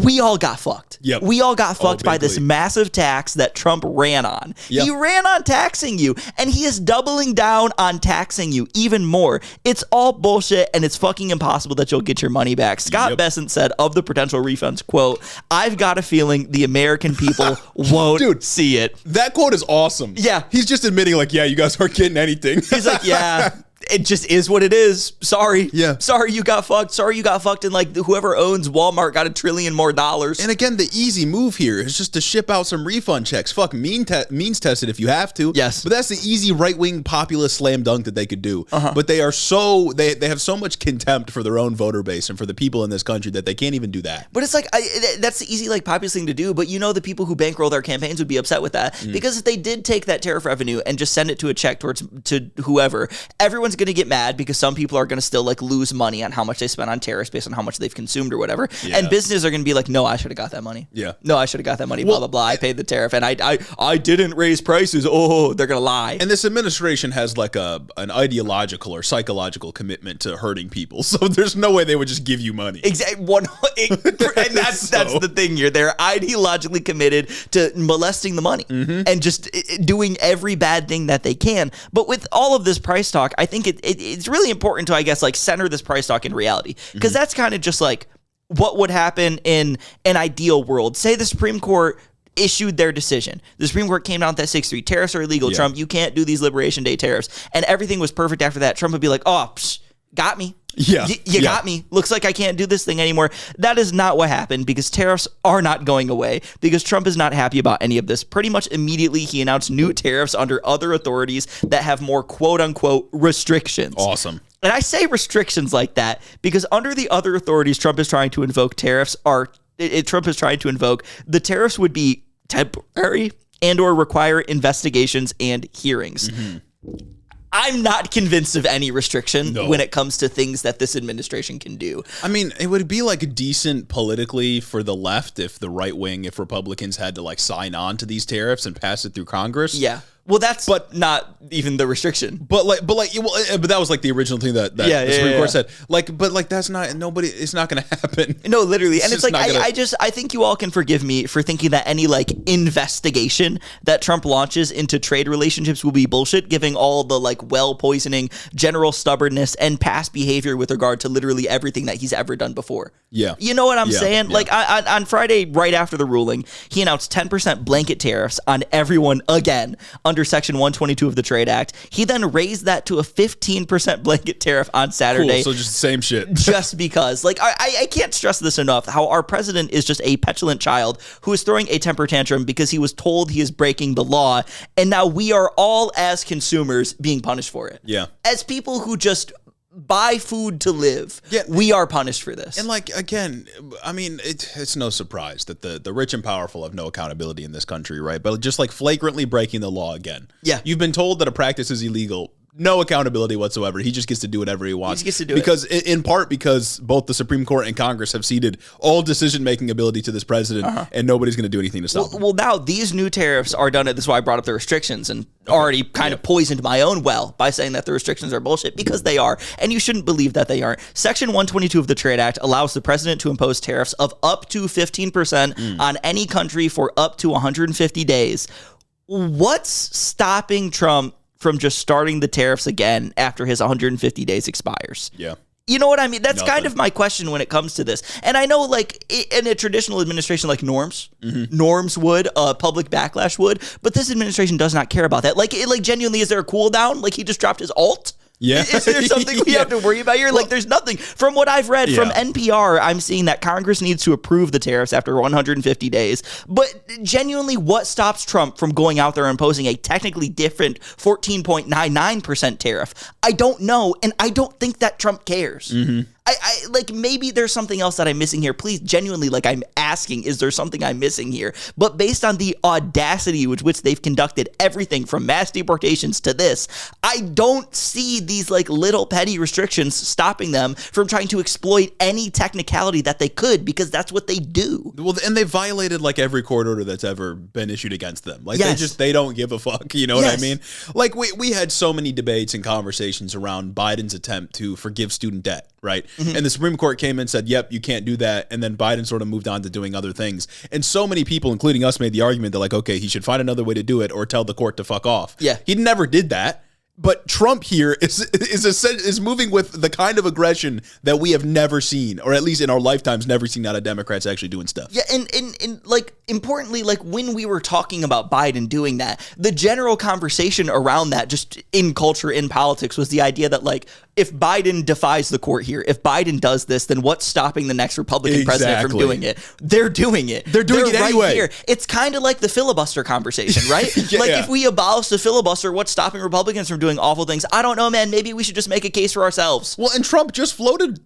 Speaker 1: we all got fucked.
Speaker 2: Yep.
Speaker 1: We all got fucked by this
Speaker 2: bigly.
Speaker 1: massive tax that Trump ran on.
Speaker 2: Yep.
Speaker 1: He ran on taxing you, and he is doubling down on taxing you even more. It's all bullshit, and it's fucking impossible that you'll get your money back. Scott Bessent said of the potential refunds, quote, "I've got a feeling the American people won't see it."
Speaker 2: That quote is awesome.
Speaker 1: Yeah.
Speaker 2: He's just admitting, like, yeah, you guys aren't getting anything.
Speaker 1: He's like, yeah, it just is what it is. Sorry.
Speaker 2: Yeah.
Speaker 1: Sorry you got fucked. Sorry you got fucked. And like whoever owns Walmart got $1 trillion more.
Speaker 2: And again, the easy move here is just to ship out some refund checks. Fuck, means test it if you have to.
Speaker 1: Yes.
Speaker 2: But that's the easy right-wing populist slam dunk that they could do. But they are they have so much contempt for their own voter base and for the people in this country that they can't even do that.
Speaker 1: But it's like, that's the easy, like, populist thing to do. But you know, the people who bankroll their campaigns would be upset with that because if they did take that tariff revenue and just send it to a check to whoever, everyone's going to get mad because some people are going to still like lose money on how much they spent on tariffs based on how much they've consumed or whatever.
Speaker 2: Yeah.
Speaker 1: And businesses are going to be like, no, I should have got that money.
Speaker 2: Yeah.
Speaker 1: No, I should have got that money. Blah, blah, blah. I paid the tariff and I didn't raise prices. Oh, they're going to lie.
Speaker 2: And this administration has like an ideological or psychological commitment to hurting people. So there's no way they would just give you money.
Speaker 1: Exactly. And that's the thing here. They're ideologically committed to molesting the money and just doing every bad thing that they can. But with all of this price talk, I think it's really important to, I guess, like center this price talk in reality, because that's kind of just like what would happen in an ideal world. Say the Supreme Court issued their decision. The Supreme Court came down with that 6-3. Tariffs are illegal, Trump. You can't do these Liberation Day tariffs. And everything was perfect after that. Trump would be like, oh, got me.
Speaker 2: Yeah.
Speaker 1: You got me. Looks like I can't do this thing anymore. That is not what happened, because tariffs are not going away, because Trump is not happy about any of this. Pretty much immediately, he announced new tariffs under other authorities that have more quote-unquote restrictions.
Speaker 2: Awesome.
Speaker 1: And I say restrictions like that because under the other authorities Trump is trying to invoke, the tariffs would be temporary and or require investigations and hearings. I'm not convinced of any restriction when it comes to things that this administration can do.
Speaker 2: I mean, it would be like decent politically for the left if the right wing, if Republicans had to like sign on to these tariffs and pass it through Congress.
Speaker 1: Yeah. Well, that's not even the restriction.
Speaker 2: But that was like the original thing that the Supreme Court said. But that's not it's not going to happen.
Speaker 1: No, literally. And it's like,
Speaker 2: I
Speaker 1: I think you all can forgive me for thinking that any like investigation that Trump launches into trade relationships will be bullshit, giving all the like well poisoning, general stubbornness and past behavior with regard to literally everything that he's ever done before.
Speaker 2: Yeah.
Speaker 1: You know what I'm saying?
Speaker 2: Yeah.
Speaker 1: Like on Friday, right after the ruling, he announced 10% blanket tariffs on everyone again under Section 122 of the Trade Act. He then raised that to a 15% blanket tariff on Saturday.
Speaker 2: Cool, so just the same shit.
Speaker 1: Just because. Like, I can't stress this enough, how our president is just a petulant child who is throwing a temper tantrum because he was told he is breaking the law, and now we are all, as consumers, being punished for it.
Speaker 2: Yeah.
Speaker 1: As people who just buy food to live, we are punished for this.
Speaker 2: And like, again, I mean, it's no surprise that the rich and powerful have no accountability in this country, right? But just like flagrantly breaking the law again.
Speaker 1: Yeah.
Speaker 2: You've been told that a practice is illegal. No accountability whatsoever. He just gets to do whatever he wants.
Speaker 1: He just gets to do
Speaker 2: because in part because both the Supreme Court and Congress have ceded all decision-making ability to this president, and nobody's going to do anything to stop him.
Speaker 1: Well, now these new tariffs are done. This is why I brought up the restrictions and already kind of poisoned my own well by saying that the restrictions are bullshit, because they are, and you shouldn't believe that they aren't. Section 122 of the Trade Act allows the president to impose tariffs of up to 15% on any country for up to 150 days. What's stopping Trump from just starting the tariffs again after his 150 days expires?
Speaker 2: Yeah.
Speaker 1: You know what I mean? That's
Speaker 2: Nothing.
Speaker 1: kind of my question when it comes to this. And I know, like, in a traditional administration like norms would, public backlash would, but this administration does not care about that. Like, genuinely, is there a cool down? Like, he just dropped his alt?
Speaker 2: Yeah.
Speaker 1: Is there something we have to worry about here? Like, there's nothing. From what I've read from NPR, I'm seeing that Congress needs to approve the tariffs after 150 days. But genuinely, what stops Trump from going out there and imposing a technically different 14.99% tariff? I don't know, and I don't think that Trump cares. I like, maybe there's something else that I'm missing here. Please, genuinely, like, I'm asking, is there something I'm missing here? But based on the audacity with which they've conducted everything from mass deportations to this, I don't see these like little petty restrictions stopping them from trying to exploit any technicality that they could, because that's what they do.
Speaker 2: Well, and they violated like every court order that's ever been issued against them. Like they don't give a fuck. You know what I mean? Like we had so many debates and conversations around Biden's attempt to forgive student debt, right? And the Supreme Court came in and said, yep, you can't do that. And then Biden sort of moved on to doing other things. And so many people, including us, made the argument that like, okay, he should find another way to do it or tell the court to fuck off.
Speaker 1: Yeah.
Speaker 2: He never did that. But Trump here is moving with the kind of aggression that we have never seen, or at least in our lifetimes, never seen out of Democrats actually doing stuff.
Speaker 1: Yeah, and like importantly, like when we were talking about Biden doing that, the general conversation around that, just in culture, in politics, was the idea that like if Biden defies the court here, if Biden does this, then what's stopping the next Republican president from doing it? They're doing it.
Speaker 2: They're doing it anyway.
Speaker 1: Right here. It's kind of like the filibuster conversation, right? If we abolish the filibuster, what's stopping Republicans from doing awful things? I don't know, man. Maybe we should just make a case for ourselves.
Speaker 2: Well, and Trump just floated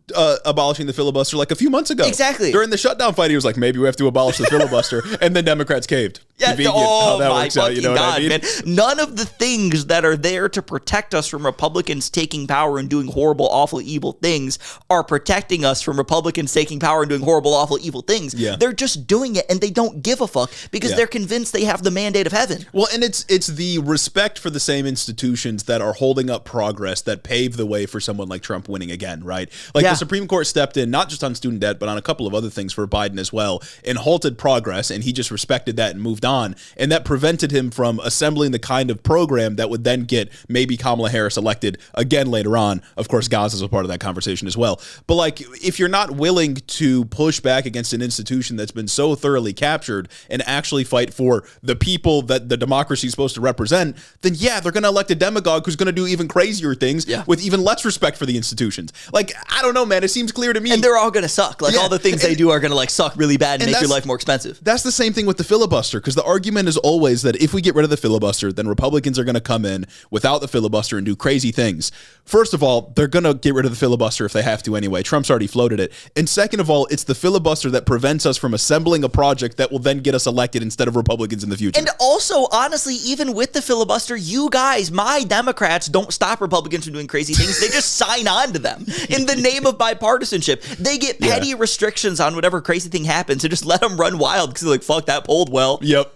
Speaker 2: abolishing the filibuster like a few months ago.
Speaker 1: Exactly.
Speaker 2: During the shutdown fight, he was like, maybe we have to abolish the filibuster. And then Democrats caved.
Speaker 1: Yeah,
Speaker 2: Convenient
Speaker 1: oh
Speaker 2: how that
Speaker 1: my
Speaker 2: works out, you know
Speaker 1: God,
Speaker 2: what I mean?
Speaker 1: man. None of the things that are there to protect us from Republicans taking power and doing horrible, awful, evil things are protecting us from Republicans taking power and doing horrible, awful, evil things.
Speaker 2: Yeah.
Speaker 1: They're just doing it, and they don't give a fuck because they're convinced they have the mandate of heaven.
Speaker 2: Well, and it's the respect for the same institutions that are holding up progress that pave the way for someone like Trump winning again, right? Like the Supreme Court stepped in, not just on student debt, but on a couple of other things for Biden as well, and halted progress, and he just respected that and moved on. And that prevented him from assembling the kind of program that would then get maybe Kamala Harris elected again later on. Of course, Gaza is a part of that conversation as well. But like, if you're not willing to push back against an institution that's been so thoroughly captured and actually fight for the people that the democracy is supposed to represent, then yeah, they're going to elect a demagogue who's going to do even crazier things with even less respect for the institutions. Like, I don't know, man. It seems clear to me.
Speaker 1: And they're all going to suck. Like, all the things they do are going to like suck really bad and make your life more expensive.
Speaker 2: That's the same thing with the filibuster, because the argument is always that if we get rid of the filibuster, then Republicans are going to come in without the filibuster and do crazy things. First of all, they're going to get rid of the filibuster if they have to anyway. Trump's already floated it. And second of all, it's the filibuster that prevents us from assembling a project that will then get us elected instead of Republicans in the future.
Speaker 1: And also, honestly, even with the filibuster, you guys, my Democrats, don't stop Republicans from doing crazy things. They just sign on to them in the name of bipartisanship. They get petty restrictions on whatever crazy thing happens and just let them run wild because they're like, fuck, that polled well.
Speaker 2: Yep.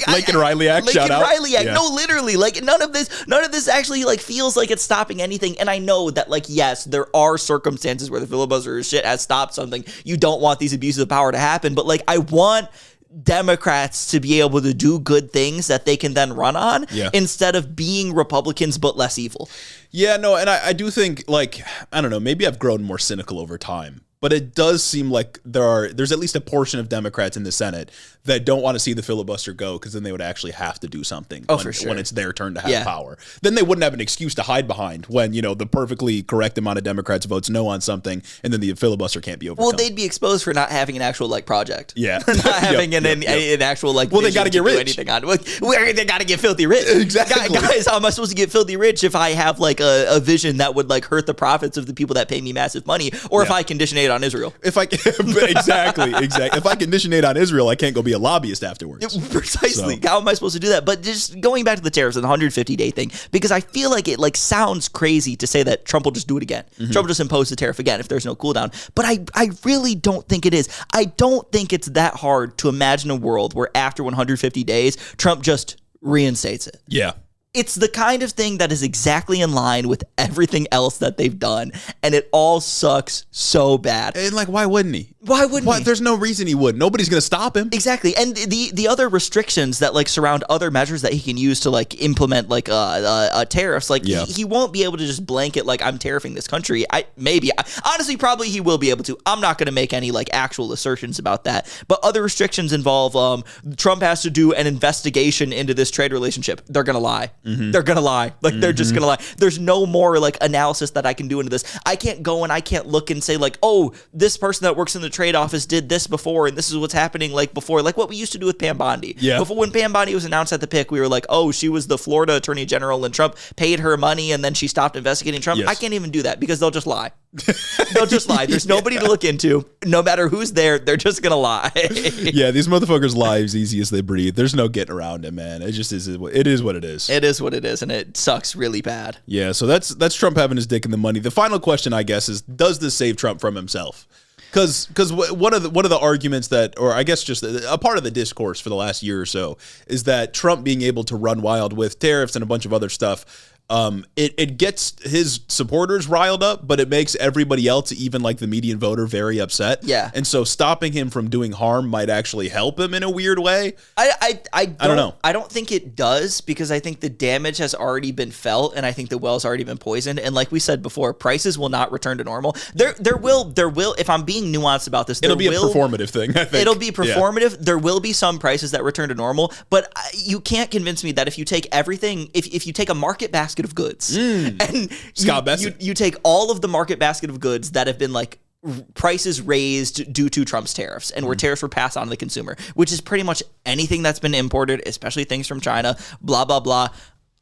Speaker 2: Lincoln Riley Act, shout out.
Speaker 1: Lincoln Riley Act. No, literally, like none of this actually like feels like it's stopping anything. And I know that like, yes, there are circumstances where the filibuster shit has stopped something. You don't want these abuses of power to happen, but like I want Democrats to be able to do good things that they can then run on instead of being Republicans but less evil.
Speaker 2: Yeah, no, and I do think, like, I don't know, maybe I've grown more cynical over time. But it does seem like there's at least a portion of Democrats in the Senate that don't want to see the filibuster go, because then they would actually have to do something when it's their turn to have power. Then they wouldn't have an excuse to hide behind when, you know, the perfectly correct amount of Democrats votes no on something, and then the filibuster can't be overcome.
Speaker 1: Well, they'd be exposed for not having an actual like project.
Speaker 2: Yeah.
Speaker 1: Not having an actual like.
Speaker 2: Well, they got to get rich.
Speaker 1: Anything on. They got to get filthy rich.
Speaker 2: Exactly.
Speaker 1: Guys, how am I supposed to get filthy rich if I have like a vision that would like hurt the profits of the people that pay me massive money, or if I condition it on Israel?
Speaker 2: Exactly. If I condition it on Israel, I can't go be a lobbyist afterwards.
Speaker 1: Precisely. So. How am I supposed to do that? But just going back to the tariffs and the 150-day thing, because I feel like it like sounds crazy to say that Trump will just do it again. Trump will just impose the tariff again if there's no cooldown. But I really don't think it is. I don't think it's that hard to imagine a world where after 150 days, Trump just reinstates it.
Speaker 2: Yeah.
Speaker 1: It's the kind of thing that is exactly in line with everything else that they've done, and it all sucks so bad.
Speaker 2: And like, why wouldn't he?
Speaker 1: Why wouldn't he?
Speaker 2: There's no reason he would. Nobody's going to stop him.
Speaker 1: Exactly. And the other restrictions that like surround other measures that he can use to like implement like tariffs, like he won't be able to just blanket like I'm tariffing this country. Honestly, probably he will be able to. I'm not going to make any like actual assertions about that. But other restrictions involve Trump has to do an investigation into this trade relationship. They're going to lie. They're going to lie. Like they're just going to lie. There's no more like analysis that I can do into this. I can't go and I can't look and say like, oh, this person that works in the trade office did this before and this is what's happening like before, like what we used to do with Pam Bondi.
Speaker 2: Yeah.
Speaker 1: Before, when Pam Bondi was announced at the pick, we were like, oh, she was the Florida Attorney General and Trump paid her money and then she stopped investigating Trump.
Speaker 2: Yes.
Speaker 1: I can't even do that because they'll just lie. They'll just lie. There's nobody to look into. No matter who's there, they're just going to lie.
Speaker 2: Yeah, these motherfuckers lie as easy as they breathe. There's no getting around it, man. It just is. It is what it is.
Speaker 1: It is what it is, and it sucks really bad.
Speaker 2: Yeah, so that's Trump having his dick in the money. The final question, I guess, is does this save Trump from himself? Because one of the arguments that, or I guess just a part of the discourse for the last year or so, is that Trump being able to run wild with tariffs and a bunch of other stuff it gets his supporters riled up, but it makes everybody else, even like the median voter, very upset.
Speaker 1: Yeah.
Speaker 2: And so stopping him from doing harm might actually help him in a weird way.
Speaker 1: I
Speaker 2: don't know.
Speaker 1: I don't think it does, because I think the damage has already been felt, and I think the well's already been poisoned. And like we said before, prices will not return to normal. There will, if I'm being nuanced about this,
Speaker 2: it'll be a performative thing, I think.
Speaker 1: It'll be performative. Yeah. There will be some prices that return to normal, but you can't convince me that if you take everything, if you take a market basket of goods and you take all of the market basket of goods that have been like prices raised due to Trump's tariffs, and where tariffs were passed on to the consumer, which is pretty much anything that's been imported, especially things from China, blah, blah, blah.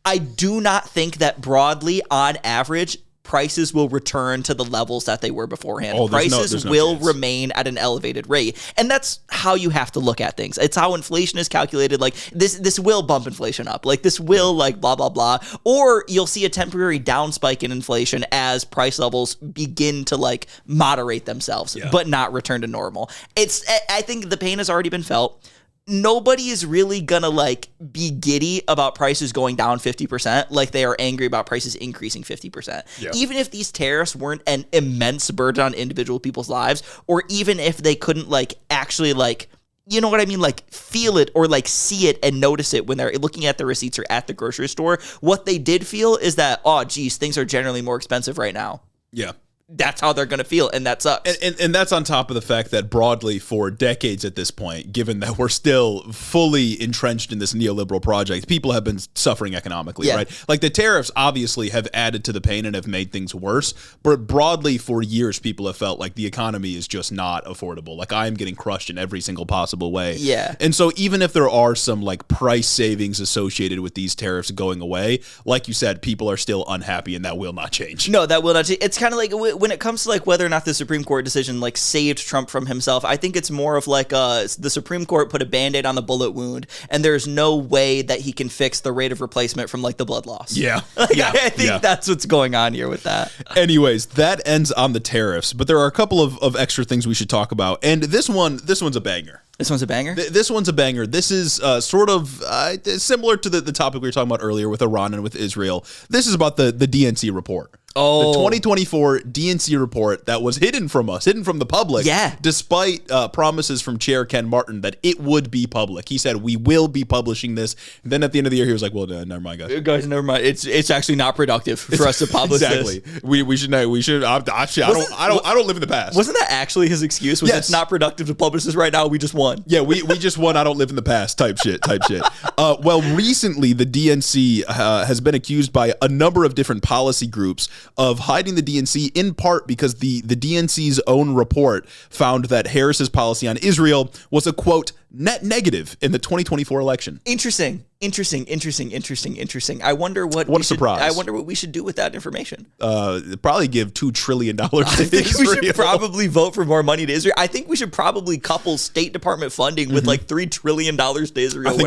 Speaker 1: I do not think that broadly, on average, prices will return to the levels that they were beforehand. Prices will remain at an elevated rate. And that's how you have to look at things. It's how inflation is calculated. Like this will bump inflation up. Like this will like blah, blah, blah. Or you'll see a temporary down spike in inflation as price levels begin to like moderate themselves, but not return to normal. I think the pain has already been felt. Nobody is really gonna like be giddy about prices going down 50% like they are angry about prices increasing 50%. Yeah. Even if these tariffs weren't an immense burden on individual people's lives, or even if they couldn't like actually like, you know what I mean, like feel it or like see it and notice it when they're looking at the receipts or at the grocery store, what they did feel is that, oh geez, things are generally more expensive right now.
Speaker 2: Yeah.
Speaker 1: That's how they're going to feel, and that sucks.
Speaker 2: And that's on top of the fact that broadly for decades at this point, given that we're still fully entrenched in this neoliberal project, people have been suffering economically, right? Like the tariffs obviously have added to the pain and have made things worse, but broadly for years, people have felt like the economy is just not affordable. Like I am getting crushed in every single possible way.
Speaker 1: Yeah.
Speaker 2: And so even if there are some like price savings associated with these tariffs going away, like you said, people are still unhappy, and that will not change.
Speaker 1: No, that will not change. It's kind of like when it comes to like whether or not the Supreme Court decision like saved Trump from himself, I think it's more of like the Supreme Court put a Band-Aid on the bullet wound, and there's no way that he can fix the rate of replacement from like the blood loss.
Speaker 2: Yeah.
Speaker 1: I think that's what's going on here with that.
Speaker 2: Anyways, that ends on the tariffs, but there are a couple of extra things we should talk about. And this one's a banger.
Speaker 1: This one's a banger?
Speaker 2: This one's a banger. This is sort of similar to the topic we were talking about earlier with Iran and with Israel. This is about the DNC report.
Speaker 1: Oh.
Speaker 2: The 2024 DNC report that was hidden from us, hidden from the public, despite promises from Chair Ken Martin that it would be public. He said, we will be publishing this. And then at the end of the year, he was like, well, never mind, guys.
Speaker 1: Guys, never mind. It's actually not productive for us to publish
Speaker 2: this. We should I don't live in the past.
Speaker 1: Wasn't that actually his excuse? It's not productive to publish this right now. We just won.
Speaker 2: Yeah, we just won. I don't live in the past type shit. Well, recently the DNC has been accused by a number of different policy groups of hiding the DNC, in part because the DNC's own report found that Harris's policy on Israel was a, quote, net negative in the 2024 election.
Speaker 1: Interesting. I wonder what
Speaker 2: a surprise.
Speaker 1: I wonder what we should do with that information.
Speaker 2: Probably give $2 trillion to
Speaker 1: I think
Speaker 2: Israel.
Speaker 1: we should probably vote for more money to Israel. I think we should probably couple State Department funding with like $3 trillion to Israel,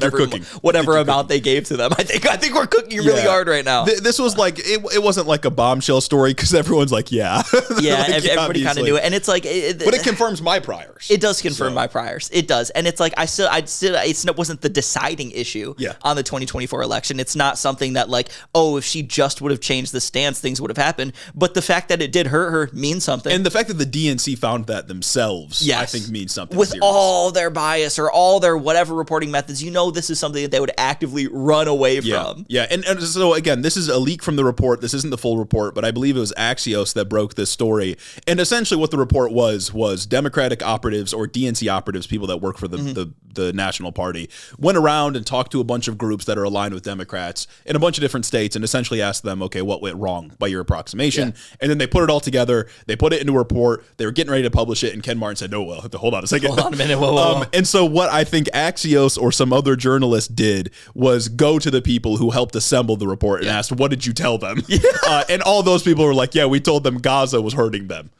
Speaker 1: whatever amount they gave to them. I think we're cooking really hard right now.
Speaker 2: This was like it wasn't like a bombshell story because everyone's like,
Speaker 1: everybody kind of knew it, and it's like,
Speaker 2: but it confirms my priors.
Speaker 1: It does confirm my priors. It does, and it's like it wasn't the deciding issue on the 2024 election. It's not something that like, oh, if she just would have changed the stance, things would have happened. But the fact that it did hurt her means something.
Speaker 2: And the fact that the DNC found that themselves, I think, means something.
Speaker 1: With
Speaker 2: serious.
Speaker 1: all their bias or all their whatever reporting methods, this is something that they would actively run away from.
Speaker 2: Yeah, and so again, this is a leak from the report. This isn't the full report, but I believe it was Axios that broke this story. And essentially what the report was Democratic operatives or DNC operatives, people that work for the National Party, went around and talked to a bunch of groups that are aligned with Democrats in a bunch of different states and essentially asked them, okay, what went wrong by your approximation? Yeah. And then they put it all together. They put it into a report. They were getting ready to publish it. And Ken Martin said, no, well, hold on a second.
Speaker 1: Hold on a minute. Whoa.
Speaker 2: And so what I think Axios or some other journalist did was go to the people who helped assemble the report and asked, what did you tell them? Yeah. And all those people were like, yeah, we told them Gaza was hurting them,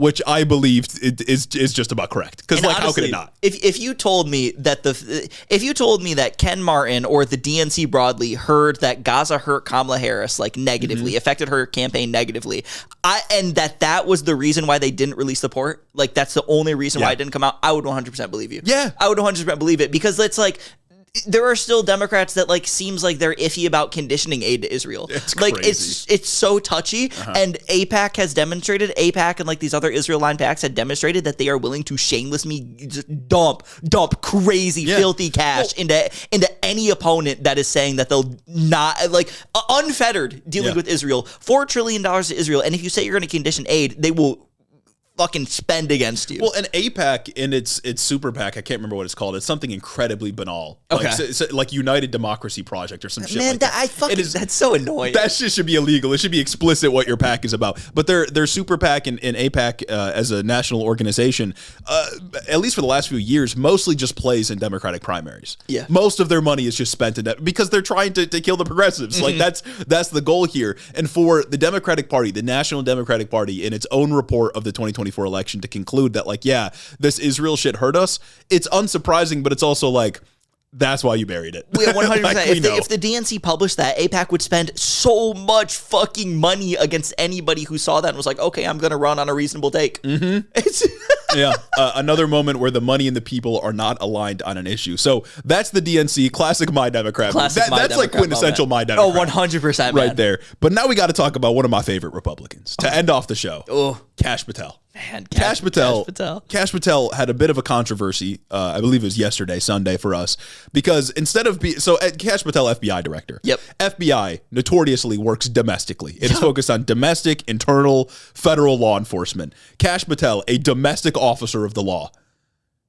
Speaker 2: which I believed is just about correct. Because like, honestly, how could it not?
Speaker 1: If you told me that Ken Martin or the DNC broadly heard that Gaza hurt Kamala Harris like negatively, affected her campaign negatively, and that was the reason why they didn't release the report, like that's the only reason why it didn't come out, I would 100% believe you.
Speaker 2: Yeah.
Speaker 1: I would 100% believe it, because it's like, there are still Democrats that like seems like they're iffy about conditioning aid to Israel.
Speaker 2: It's
Speaker 1: like
Speaker 2: crazy.
Speaker 1: it's so touchy. And AIPAC has demonstrated, AIPAC and like these other Israel line PACs had demonstrated that they are willing to shamelessly just dump crazy filthy cash into any opponent that is saying that they'll not like unfettered dealing with Israel. $4 trillion to Israel, and if you say you're going to condition aid, they will fucking spend against you.
Speaker 2: Well, and AIPAC in its super PAC, I can't remember what it's called. It's something incredibly banal.
Speaker 1: Okay.
Speaker 2: Like, it's like United Democracy Project or some shit like that.
Speaker 1: That's so annoying.
Speaker 2: That shit should be illegal. It should be explicit what your PAC is about. But their super PAC and AIPAC as a national organization, at least for the last few years, mostly just plays in Democratic primaries.
Speaker 1: Yeah.
Speaker 2: Most of their money is just spent in that because they're trying to kill the progressives. Like that's the goal here. And for the Democratic Party, the National Democratic Party, in its own report of the 2024 election to conclude that like, yeah, this Israel shit hurt us, it's unsurprising, but it's also like, that's why you buried it.
Speaker 1: Yeah, 100%.
Speaker 2: Like,
Speaker 1: if the DNC published that, AIPAC would spend so much fucking money against anybody who saw that and was like, okay, I'm going to run on a reasonable take. It's
Speaker 2: yeah, another moment where the money and the people are not aligned on an issue. So that's the DNC, classic My Democrat. That's
Speaker 1: Democrat
Speaker 2: like quintessential
Speaker 1: moment.
Speaker 2: My Democrat.
Speaker 1: Oh, 100%,
Speaker 2: right there. But now we got to talk about one of my favorite Republicans to end off the show.
Speaker 1: Oh,
Speaker 2: Kash Patel.
Speaker 1: Man,
Speaker 2: Kash Patel had a bit of a controversy. I believe it was Sunday for us, because instead of Kash Patel, FBI director.
Speaker 1: Yep.
Speaker 2: FBI notoriously works domestically. It is focused on domestic, internal, federal law enforcement. Kash Patel, a domestic officer of the law.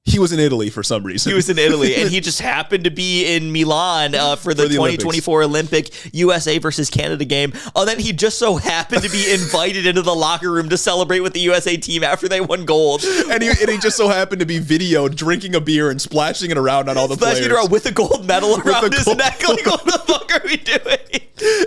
Speaker 2: He was in Italy for some reason.
Speaker 1: He was in Italy, and he just happened to be in Milan for the 2024 Olympic USA versus Canada game. And then he just so happened to be invited into the locker room to celebrate with the USA team after they won gold.
Speaker 2: And he just so happened to be videoed drinking a beer and splashing it around on all the players.
Speaker 1: Splashing it around with a gold medal around his neck. Like, what the fuck are we doing?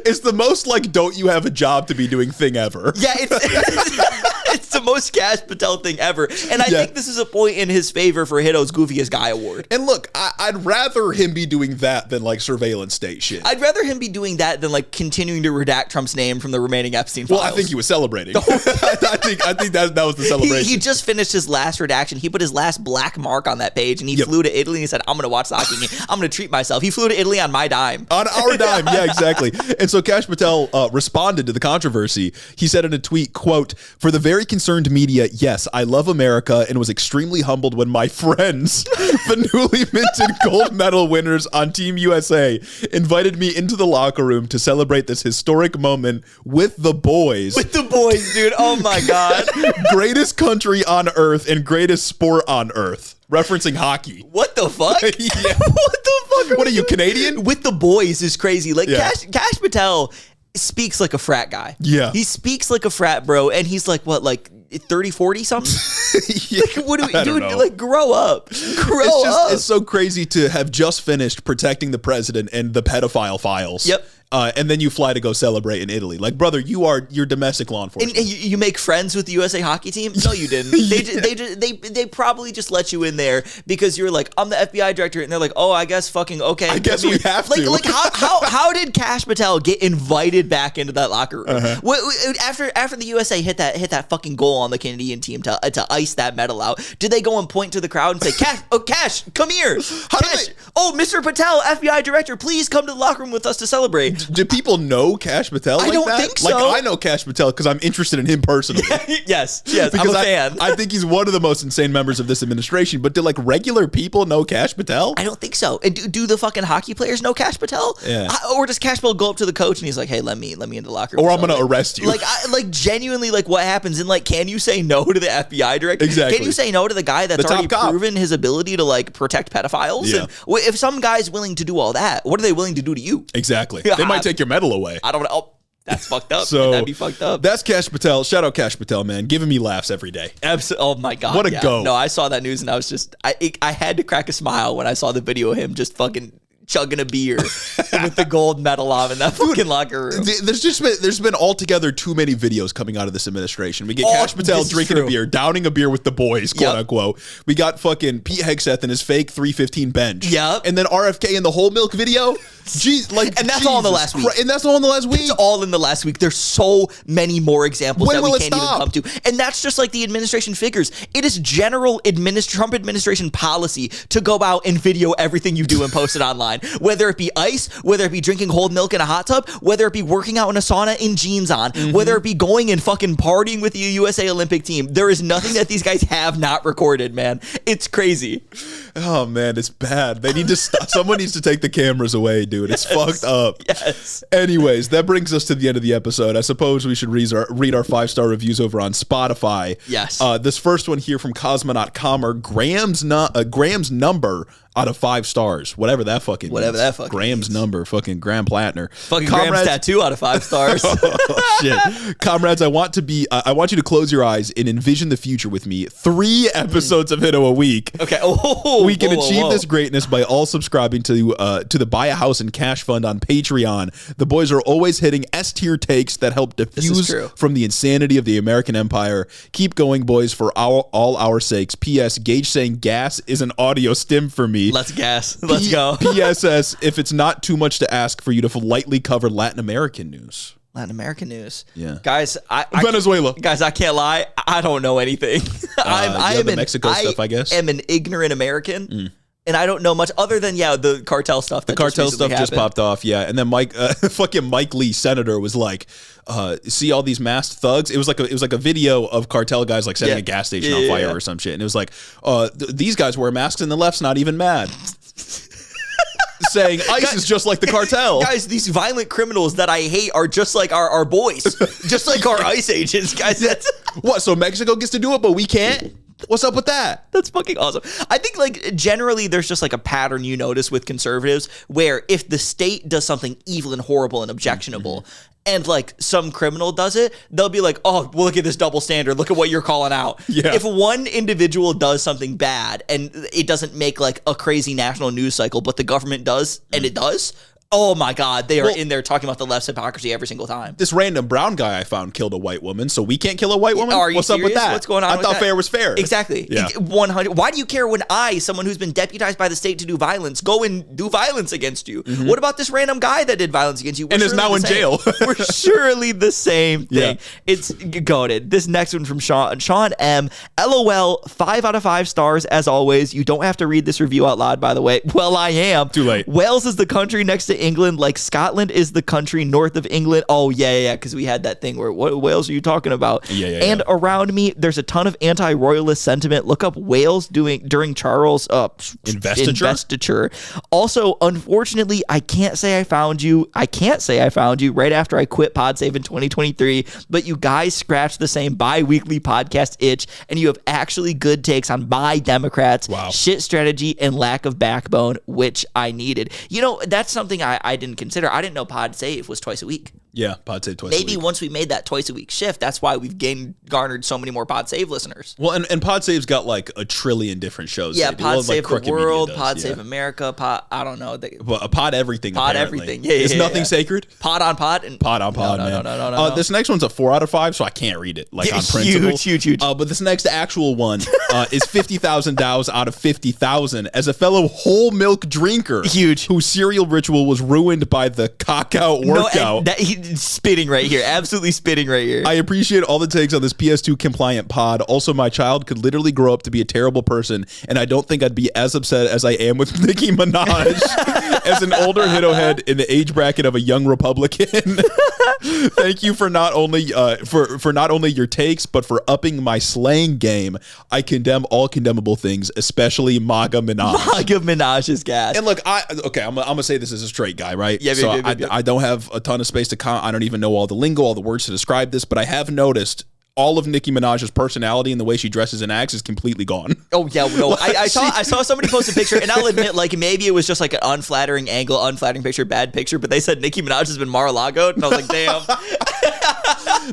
Speaker 2: It's the most, like, don't you have a job to be doing thing ever.
Speaker 1: Yeah, it's the most Kash Patel thing ever. And I think this is a point in his favor for HITO's Goofiest Guy Award.
Speaker 2: And look, I'd rather him be doing that than like surveillance state shit.
Speaker 1: I'd rather him be doing that than like continuing to redact Trump's name from the remaining Epstein files.
Speaker 2: Well, I think he was celebrating. I think that was the celebration.
Speaker 1: He just finished his last redaction. He put his last black mark on that page, and he flew to Italy and he said, I'm going to watch the hockey game. I'm going to treat myself. He flew to Italy on my dime.
Speaker 2: On our dime, yeah, exactly. And so Kash Patel responded to the controversy. He said in a tweet, quote, "For the very concerned media, yes, I love America and was extremely humbled when my friends, the newly minted gold medal winners on Team USA, invited me into the locker room to celebrate this historic moment with the boys."
Speaker 1: With the boys, dude. Oh my God.
Speaker 2: Greatest country on earth and greatest sport on earth. Referencing hockey.
Speaker 1: What the fuck?
Speaker 2: Yeah.
Speaker 1: What the fuck?
Speaker 2: What are you, Canadian?
Speaker 1: With the boys is crazy. Like, Kash Patel speaks like a frat guy.
Speaker 2: Yeah.
Speaker 1: He speaks like a frat bro, and he's like, what, like 30, 40 something? Like, what do we do? Like, grow up. Grow up.
Speaker 2: It's so crazy to have just finished protecting the president and the pedophile files.
Speaker 1: Yep.
Speaker 2: And then you fly to go celebrate in Italy. Like, brother, you're domestic law enforcement.
Speaker 1: And you make friends with the USA hockey team? No, you didn't. They probably just let you in there because you're like, I'm the FBI director, and they're like, oh, I guess fucking okay.
Speaker 2: I guess we have to.
Speaker 1: Like how did Kash Patel get invited back into that locker room? After the USA hit that fucking goal on the Canadian team to ice that medal out, did they go and point to the crowd and say, Kash, come here. Kash, Mr. Patel, FBI director, please come to the locker room with us to celebrate.
Speaker 2: Do people know Kash Patel like that? I
Speaker 1: don't think so.
Speaker 2: Like, I know Kash Patel because I'm interested in him personally.
Speaker 1: Yes, I'm a fan.
Speaker 2: I think he's one of the most insane members of this administration, but do like regular people know Kash Patel?
Speaker 1: I don't think so. And do the fucking hockey players know Kash Patel?
Speaker 2: Yeah.
Speaker 1: Or does Kash Patel go up to the coach and he's like, hey, let me into the locker room?
Speaker 2: Or I'm going to arrest you.
Speaker 1: Like genuinely, like what happens? And like, can you say no to the FBI director?
Speaker 2: Exactly.
Speaker 1: Can you say no to the guy that's already proven his ability to like protect pedophiles?
Speaker 2: Yeah.
Speaker 1: And if some guy's willing to do all that, what are they willing to do to you?
Speaker 2: Exactly. They might take your medal away.
Speaker 1: I don't know. Oh, that's fucked up.
Speaker 2: So
Speaker 1: that'd be fucked up.
Speaker 2: That's Kash Patel. Shout out Kash Patel, man. Giving me laughs every day.
Speaker 1: Absolutely. Oh my God.
Speaker 2: What a go.
Speaker 1: No, I saw that news and I was just, I had to crack a smile when I saw the video of him just fucking chugging a beer with the gold medal on in that fucking locker room.
Speaker 2: There's been altogether too many videos coming out of this administration. We get Kash Patel drinking a beer, downing a beer with the boys, quote unquote. We got fucking Pete Hegseth and his fake 315 bench.
Speaker 1: Yep.
Speaker 2: And then RFK in the whole milk video. Jeez, like,
Speaker 1: and that's all in the last week.
Speaker 2: And that's all in the last week.
Speaker 1: It's all in the last week. There's so many more examples that we can't even come to. And that's just like the administration figures. It is general Trump administration policy to go out and video everything you do and post it online. Whether it be ice, whether it be drinking cold milk in a hot tub, whether it be working out in a sauna in jeans on, whether it be going and fucking partying with the USA Olympic team. There is nothing that these guys have not recorded, man. It's crazy.
Speaker 2: Oh, man, it's bad. They need to stop. Someone needs to take the cameras away, dude. It's fucked up.
Speaker 1: Yes.
Speaker 2: Anyways, that brings us to the end of the episode. I suppose we should read our 5-star reviews over on Spotify.
Speaker 1: Yes.
Speaker 2: This first one here from Cosmonaut Comer, Graham's number out of 5 stars. Whatever that fucking means. Graham's number, fucking Graham Plattner.
Speaker 1: Fucking Graham's tattoo out of 5 stars.
Speaker 2: Oh, shit. Comrades, I want you to close your eyes and envision the future with me. 3 episodes of HITO a week.
Speaker 1: Okay.
Speaker 2: We can achieve this greatness by all subscribing to the Buy a House and Cash Fund on Patreon. The boys are always hitting S-tier takes that help diffuse from the insanity of the American empire. Keep going, boys, for all our sakes. P.S. Gage saying gas is an audio stim for me.
Speaker 1: Let's gas. Let's go.
Speaker 2: P.S.S. If it's not too much to ask for you to lightly cover Latin American news.
Speaker 1: Latin American news.
Speaker 2: Yeah.
Speaker 1: Guys,
Speaker 2: Venezuela.
Speaker 1: Guys, I can't lie. I don't know anything. I am
Speaker 2: Mexico stuff, I guess.
Speaker 1: am an ignorant American. And I don't know much other than the cartel stuff.
Speaker 2: The cartel stuff just popped off, yeah. And then fucking Mike Lee, senator, was like, "See all these masked thugs?" It was like a video of cartel guys like setting a gas station on fire or some shit. And it was like, "These guys wear masks and the left's not even mad." Saying ICE is just like the cartel.
Speaker 1: Guys, these violent criminals that I hate are just like our boys, just like our ICE agents, guys. That's
Speaker 2: what. So Mexico gets to do it, but we can't. What's up with that?
Speaker 1: That's fucking awesome. I think like generally there's just like a pattern you notice with conservatives where if the state does something evil and horrible and objectionable and like some criminal does it, they'll be like, oh, well, look at this double standard. Look at what you're calling out.
Speaker 2: Yeah.
Speaker 1: If one individual does something bad and it doesn't make like a crazy national news cycle, but the government does and it does, oh my God, they are in there talking about the left's hypocrisy every single time.
Speaker 2: This random brown guy I found killed a white woman, so we can't kill a white woman?
Speaker 1: Are you
Speaker 2: What's
Speaker 1: serious?
Speaker 2: up with that?
Speaker 1: What's going on?
Speaker 2: I thought fair was fair.
Speaker 1: Exactly.
Speaker 2: Yeah.
Speaker 1: 100. Why do you care when someone who's been deputized by the state to do violence, go and do violence against you? What about this random guy that did violence against you?
Speaker 2: And is now in jail.
Speaker 1: We're surely the same thing. Yeah. It's goated. This next one from Sean M. LOL, 5 out of 5 stars as always. You don't have to read this review out loud, by the way. Well, I am.
Speaker 2: Too late.
Speaker 1: Wales is the country next to England, like Scotland is the country north of England. Oh, yeah, because we had that thing where, what Wales are you talking about? And around me, there's a ton of anti-royalist sentiment. Look up Wales during Charles' investiture. Also, unfortunately, I can't say I found you right after I quit PodSave in 2023, but you guys scratch the same bi-weekly podcast itch, and you have actually good takes on my Democrats, shit strategy, and lack of backbone, which I needed. You know, that's something I didn't consider. I didn't know PodSave was twice a week.
Speaker 2: Yeah, PodSave twice a week.
Speaker 1: Maybe once we made that twice a week shift, that's why we've garnered so many more PodSave listeners.
Speaker 2: Well, and PodSave's got like a trillion different shows.
Speaker 1: Yeah, PodSave
Speaker 2: like
Speaker 1: the World, PodSave America, I don't know.
Speaker 2: Pod Everything.
Speaker 1: Pod
Speaker 2: apparently.
Speaker 1: Everything. Yeah,
Speaker 2: Is nothing sacred?
Speaker 1: Pod on pod. And
Speaker 2: pod on pod, man.
Speaker 1: No.
Speaker 2: This next one's a 4 out of 5, so I can't read it like on principle.
Speaker 1: Huge.
Speaker 2: But this next actual one is 50,000 dows out of 50,000 as a fellow whole milk drinker.
Speaker 1: Huge.
Speaker 2: Whose cereal ritual was ruined by the cock-out workout.
Speaker 1: He's spitting right here. Absolutely spitting right here.
Speaker 2: I appreciate all the takes on this PS2 compliant pod. Also, my child could literally grow up to be a terrible person, and I don't think I'd be as upset as I am with Nicki Minaj as an older HITO head in the age bracket of a young Republican. Thank you for not only for not only your takes, but for upping my slang game. I condemn all condemnable things, especially MAGA Minaj.
Speaker 1: MAGA Minaj is gas.
Speaker 2: And look, I'm gonna say this as a straight guy, right?
Speaker 1: Yeah,
Speaker 2: so I don't have a ton of space to comment. I don't even know all the lingo, all the words to describe this, but I have noticed all of Nicki Minaj's personality and the way she dresses and acts is completely gone.
Speaker 1: Oh yeah, no. I saw somebody post a picture, and I'll admit, like maybe it was just like an unflattering angle, unflattering picture, bad picture, but they said Nicki Minaj has been Mar-a-Lago'd, and I was like, damn.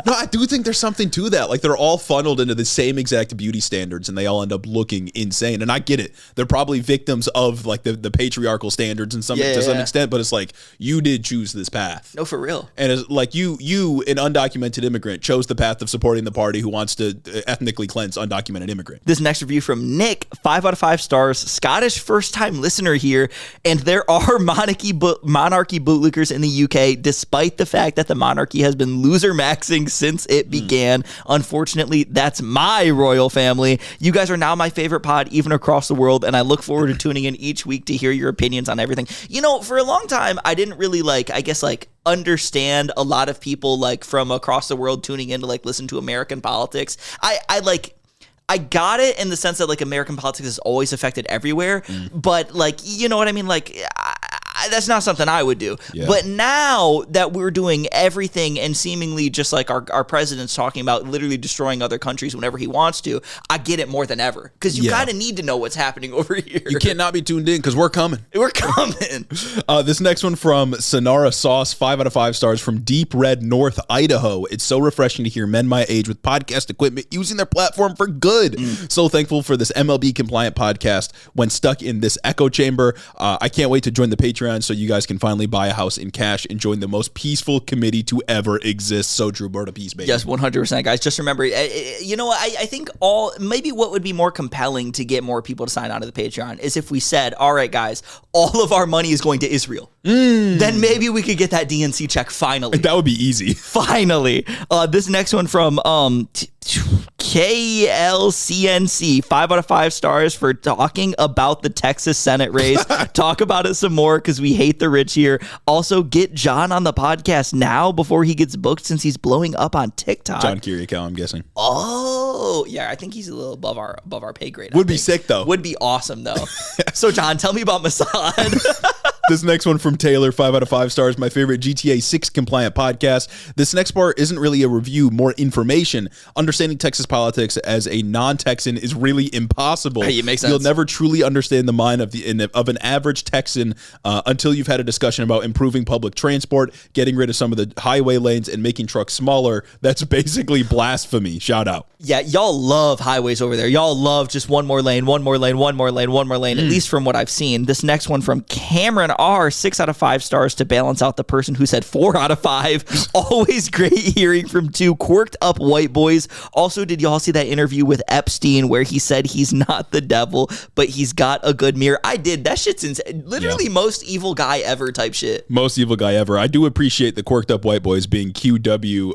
Speaker 2: No, I do think there's something to that. Like, they're all funneled into the same exact beauty standards, and they all end up looking insane. And I get it. They're probably victims of like the patriarchal standards to some extent, but it's like, you did choose this path.
Speaker 1: No, for real.
Speaker 2: And it's like you, an undocumented immigrant, chose the path of supporting the party who wants to ethnically cleanse undocumented immigrant.
Speaker 1: This next review from Nick, 5 out of 5 stars, Scottish first-time listener here, and there are monarchy bootlickers in the UK, despite the fact that the monarchy has been loser maxing since it began. Unfortunately, that's my royal family. You guys are now my favorite pod, even across the world, and I look forward to tuning in each week to hear your opinions on everything. You know, for a long time, I didn't really understand a lot of people like from across the world tuning in to like listen to American politics. I got it in the sense that like American politics is always affected everywhere, but like, you know what I mean? Like, that's not something I would do. Yeah. But now that we're doing everything and seemingly just like our president's talking about literally destroying other countries whenever he wants to, I get it more than ever. Because you kind of need to know what's happening over here.
Speaker 2: You can't not be tuned in because we're coming.
Speaker 1: We're coming.
Speaker 2: This next one from Sonara Sauce, 5 out of 5 stars, from Deep Red North, Idaho. It's so refreshing to hear men my age with podcast equipment using their platform for good. So thankful for this MLB compliant podcast when stuck in this echo chamber. I can't wait to join the Patreon so you guys can finally buy a house in cash and join the most peaceful committee to ever exist. So true, bird of peace, baby.
Speaker 1: Yes, 100%, guys. Just remember, you know, I think maybe what would be more compelling to get more people to sign on to the Patreon is if we said, all right, guys, all of our money is going to Israel. Then maybe we could get that DNC check finally.
Speaker 2: That would be easy.
Speaker 1: Finally. This next one from KLCNC, 5 out of 5 stars for talking about the Texas Senate race. Talk about it some more because we hate the rich here. Also, get John on the podcast now before he gets booked since he's blowing up on TikTok.
Speaker 2: John Kiriakou, I'm guessing.
Speaker 1: Oh, yeah, I think he's a little above our pay grade.
Speaker 2: Would be sick, though.
Speaker 1: Would be awesome, though. So, John, tell me about Mossad.
Speaker 2: This next one from Taylor, 5 out of 5 stars, my favorite GTA 6 compliant podcast. This next part isn't really a review, more information. Understanding Texas politics as a non-Texan is really impossible.
Speaker 1: Hey, it makes sense.
Speaker 2: You'll never truly understand the mind of an average Texan until you've had a discussion about improving public transport, getting rid of some of the highway lanes, and making trucks smaller. That's basically blasphemy. Shout out.
Speaker 1: Yeah, y'all love highways over there. Y'all love just one more lane, one more lane, one more lane, one more lane, at least from what I've seen. This next one from Cameron R, 6 out of 5 stars to balance out the person who said 4 out of 5. Always great hearing from 2 quirked up white boys. Also, did y'all see that interview with Epstein where he said he's not the devil, but he's got a good mirror? I did. That shit's insane. Literally most evil guy ever type shit. Most evil guy ever. I do appreciate the quirked up white boys being QUWB,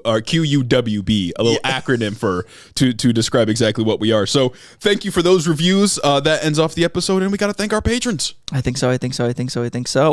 Speaker 1: a little acronym to describe exactly what we are. So thank you for those reviews. That ends off the episode, and we got to thank our patrons. I think so.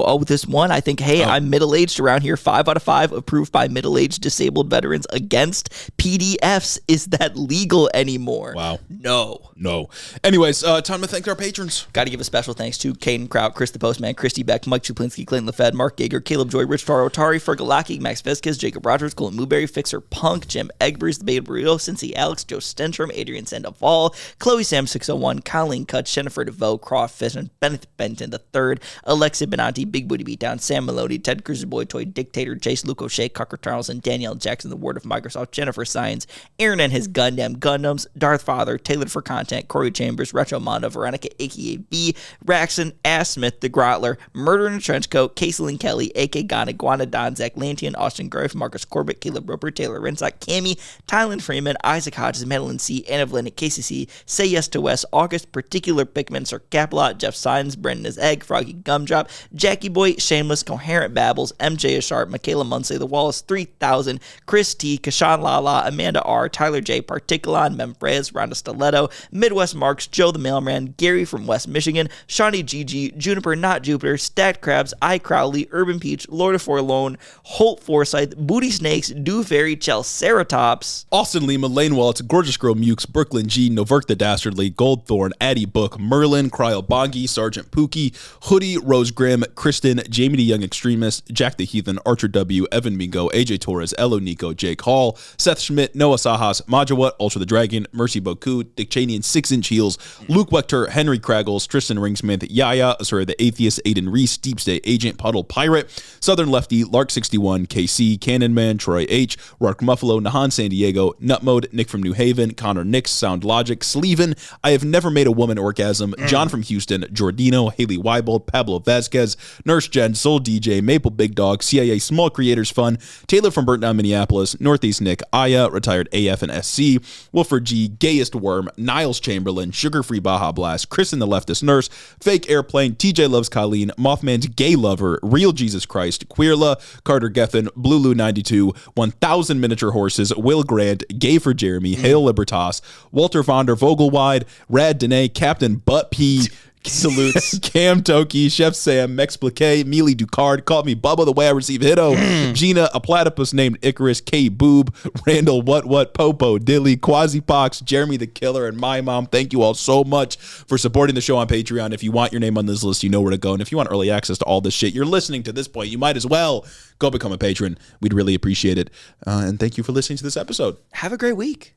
Speaker 1: Oh, this one, I think, hey, I'm middle-aged around here. 5 out of 5 approved by middle-aged disabled veterans against PDFs. Is that legal anymore? Wow. No. Anyways, time to thank our patrons. Got to give a special thanks to Caden Kraut, Chris the Postman, Christy Beck, Mike Chuplinsky, Clayton LaFed, Mark Gager, Caleb Joy, Rich Taro, Tari, Fergalaki, Max Vizquez, Jacob Rogers, Colin Mooberry, Fixer Punk, Jim Egbers, The Beta Burrito, Cincy Alex, Joe Stentrum, Adrian Sandoval, Chloe Sam 601, Colleen Kutch, Jennifer DeVoe, Croft Fishman, Bennett Benton III, Alexa Benanti, Big Booty Beatdown, Sam Maloney, Ted Cruiser Boy Toy, Dictator, Jace Luke O'Shea, Cocker Charleston, Danielle Jackson, The Word of Microsoft, Jennifer Science, Aaron and his Gundam Gundams, Darth Father, Tailored for Content, Corey Chambers, Retro Mondo, Veronica, aka B, Raxon, Ass Smith, The Grotler, Murder in a Trench Coat, Kaselin Kelly, AK Ghana, Guana Don, Zach Lantian, Austin Griff, Marcus Corbett, Caleb Roper, Taylor Rensock, Cammy, Tylen Freeman, Isaac Hodges, Madeline C, Anna Vlanick, KCC, Say Yes to West, August, Particular Pickman, Sir Capalot, Jeff Sines, Brendan is Egg, Froggy Gumdrop, Jackie Boy, Shameless, Coherent Babbles, MJ is Sharp, Michaela Munsey, The Wallace 3000, Chris T, Kashan Lala, Amanda R, Tyler J, Particulon, Membrez, Rhonda Stiletto, Midwest Marks, Joe the Mailman, Gary from West Michigan, Shawnee GG, Juniper Not Jupiter, Stacked Crabs, I Crowley, Urban Peach, Lord of Forlone, Holt Forsyth, Booty Snakes, Do Fairy, Chel Ceratops,
Speaker 2: Austin Lima, Lane Waltz, Gorgeous Girl Mukes, Brooklyn G, Noverk the Dastardly, Goldthorn, Addie Book, Merlin, Cryle Bongi, Sergeant Pookie, Hoodie, Rose Grimm, Kristen, Jamie the Young Extremist, Jack the Heathen, Archer W, Evan Mingo, AJ Torres, Elo Nico, Jake Hall, Seth Schmidt, Noah Sajas, Majawat, Ultra the Dragon, Mercy Boku, Dick Cheney and 6-inch Heels, Luke Wechter, Henry Kraggles, Tristan Ringsmith, Yaya, Asura the Atheist, Aiden Reese, Deep State Agent, Puddle Pirate, Southern Lefty, Lark61, KC, Cannon Man, Troy H, Rourke Muffalo, Nahan San Diego, Nutmode, Nick from New Haven, Connor Nix, Sound Logic, Sleven, I Have Never Made a Woman Orgasm, John from Houston, Jordino, Haley Weibold, Pablo Vasquez, Nurse Jen, Soul DJ, Maple Big Dog, CIA Small Creators Fun, Taylor from Burnt Down Minneapolis, Northeast Nick, Aya, Retired AF and SC, Wilford G, Gayest Worm, Niles Chamberlain, Sugar Free Baja Blast, Chris and the Leftist Nurse, Fake Airplane, TJ Loves Colleen, Mothman's Gay Lover, Real Jesus Christ, Queerla, Carter Gethin, Blulu 92, 1000 Miniature Horses, Will Grant, Gay for Jeremy, Hail Libertas, Walter Vonder Vogelwide, Rad Dene, Captain Butt P, salutes, Cam Toki, Chef Sam, Mex Pliquet, Mealy Ducard, called me Bubba the way I receive HITO, Gina, a platypus named Icarus, K Boob, Randall, What, Popo, Dilly, Quasi Pox, Jeremy the Killer, and my mom. Thank you all so much for supporting the show on Patreon. If you want your name on this list, you know where to go. And if you want early access to all this shit, you're listening to this point, you might as well go become a patron. We'd really appreciate it. And thank you for listening to this episode.
Speaker 1: Have a great week.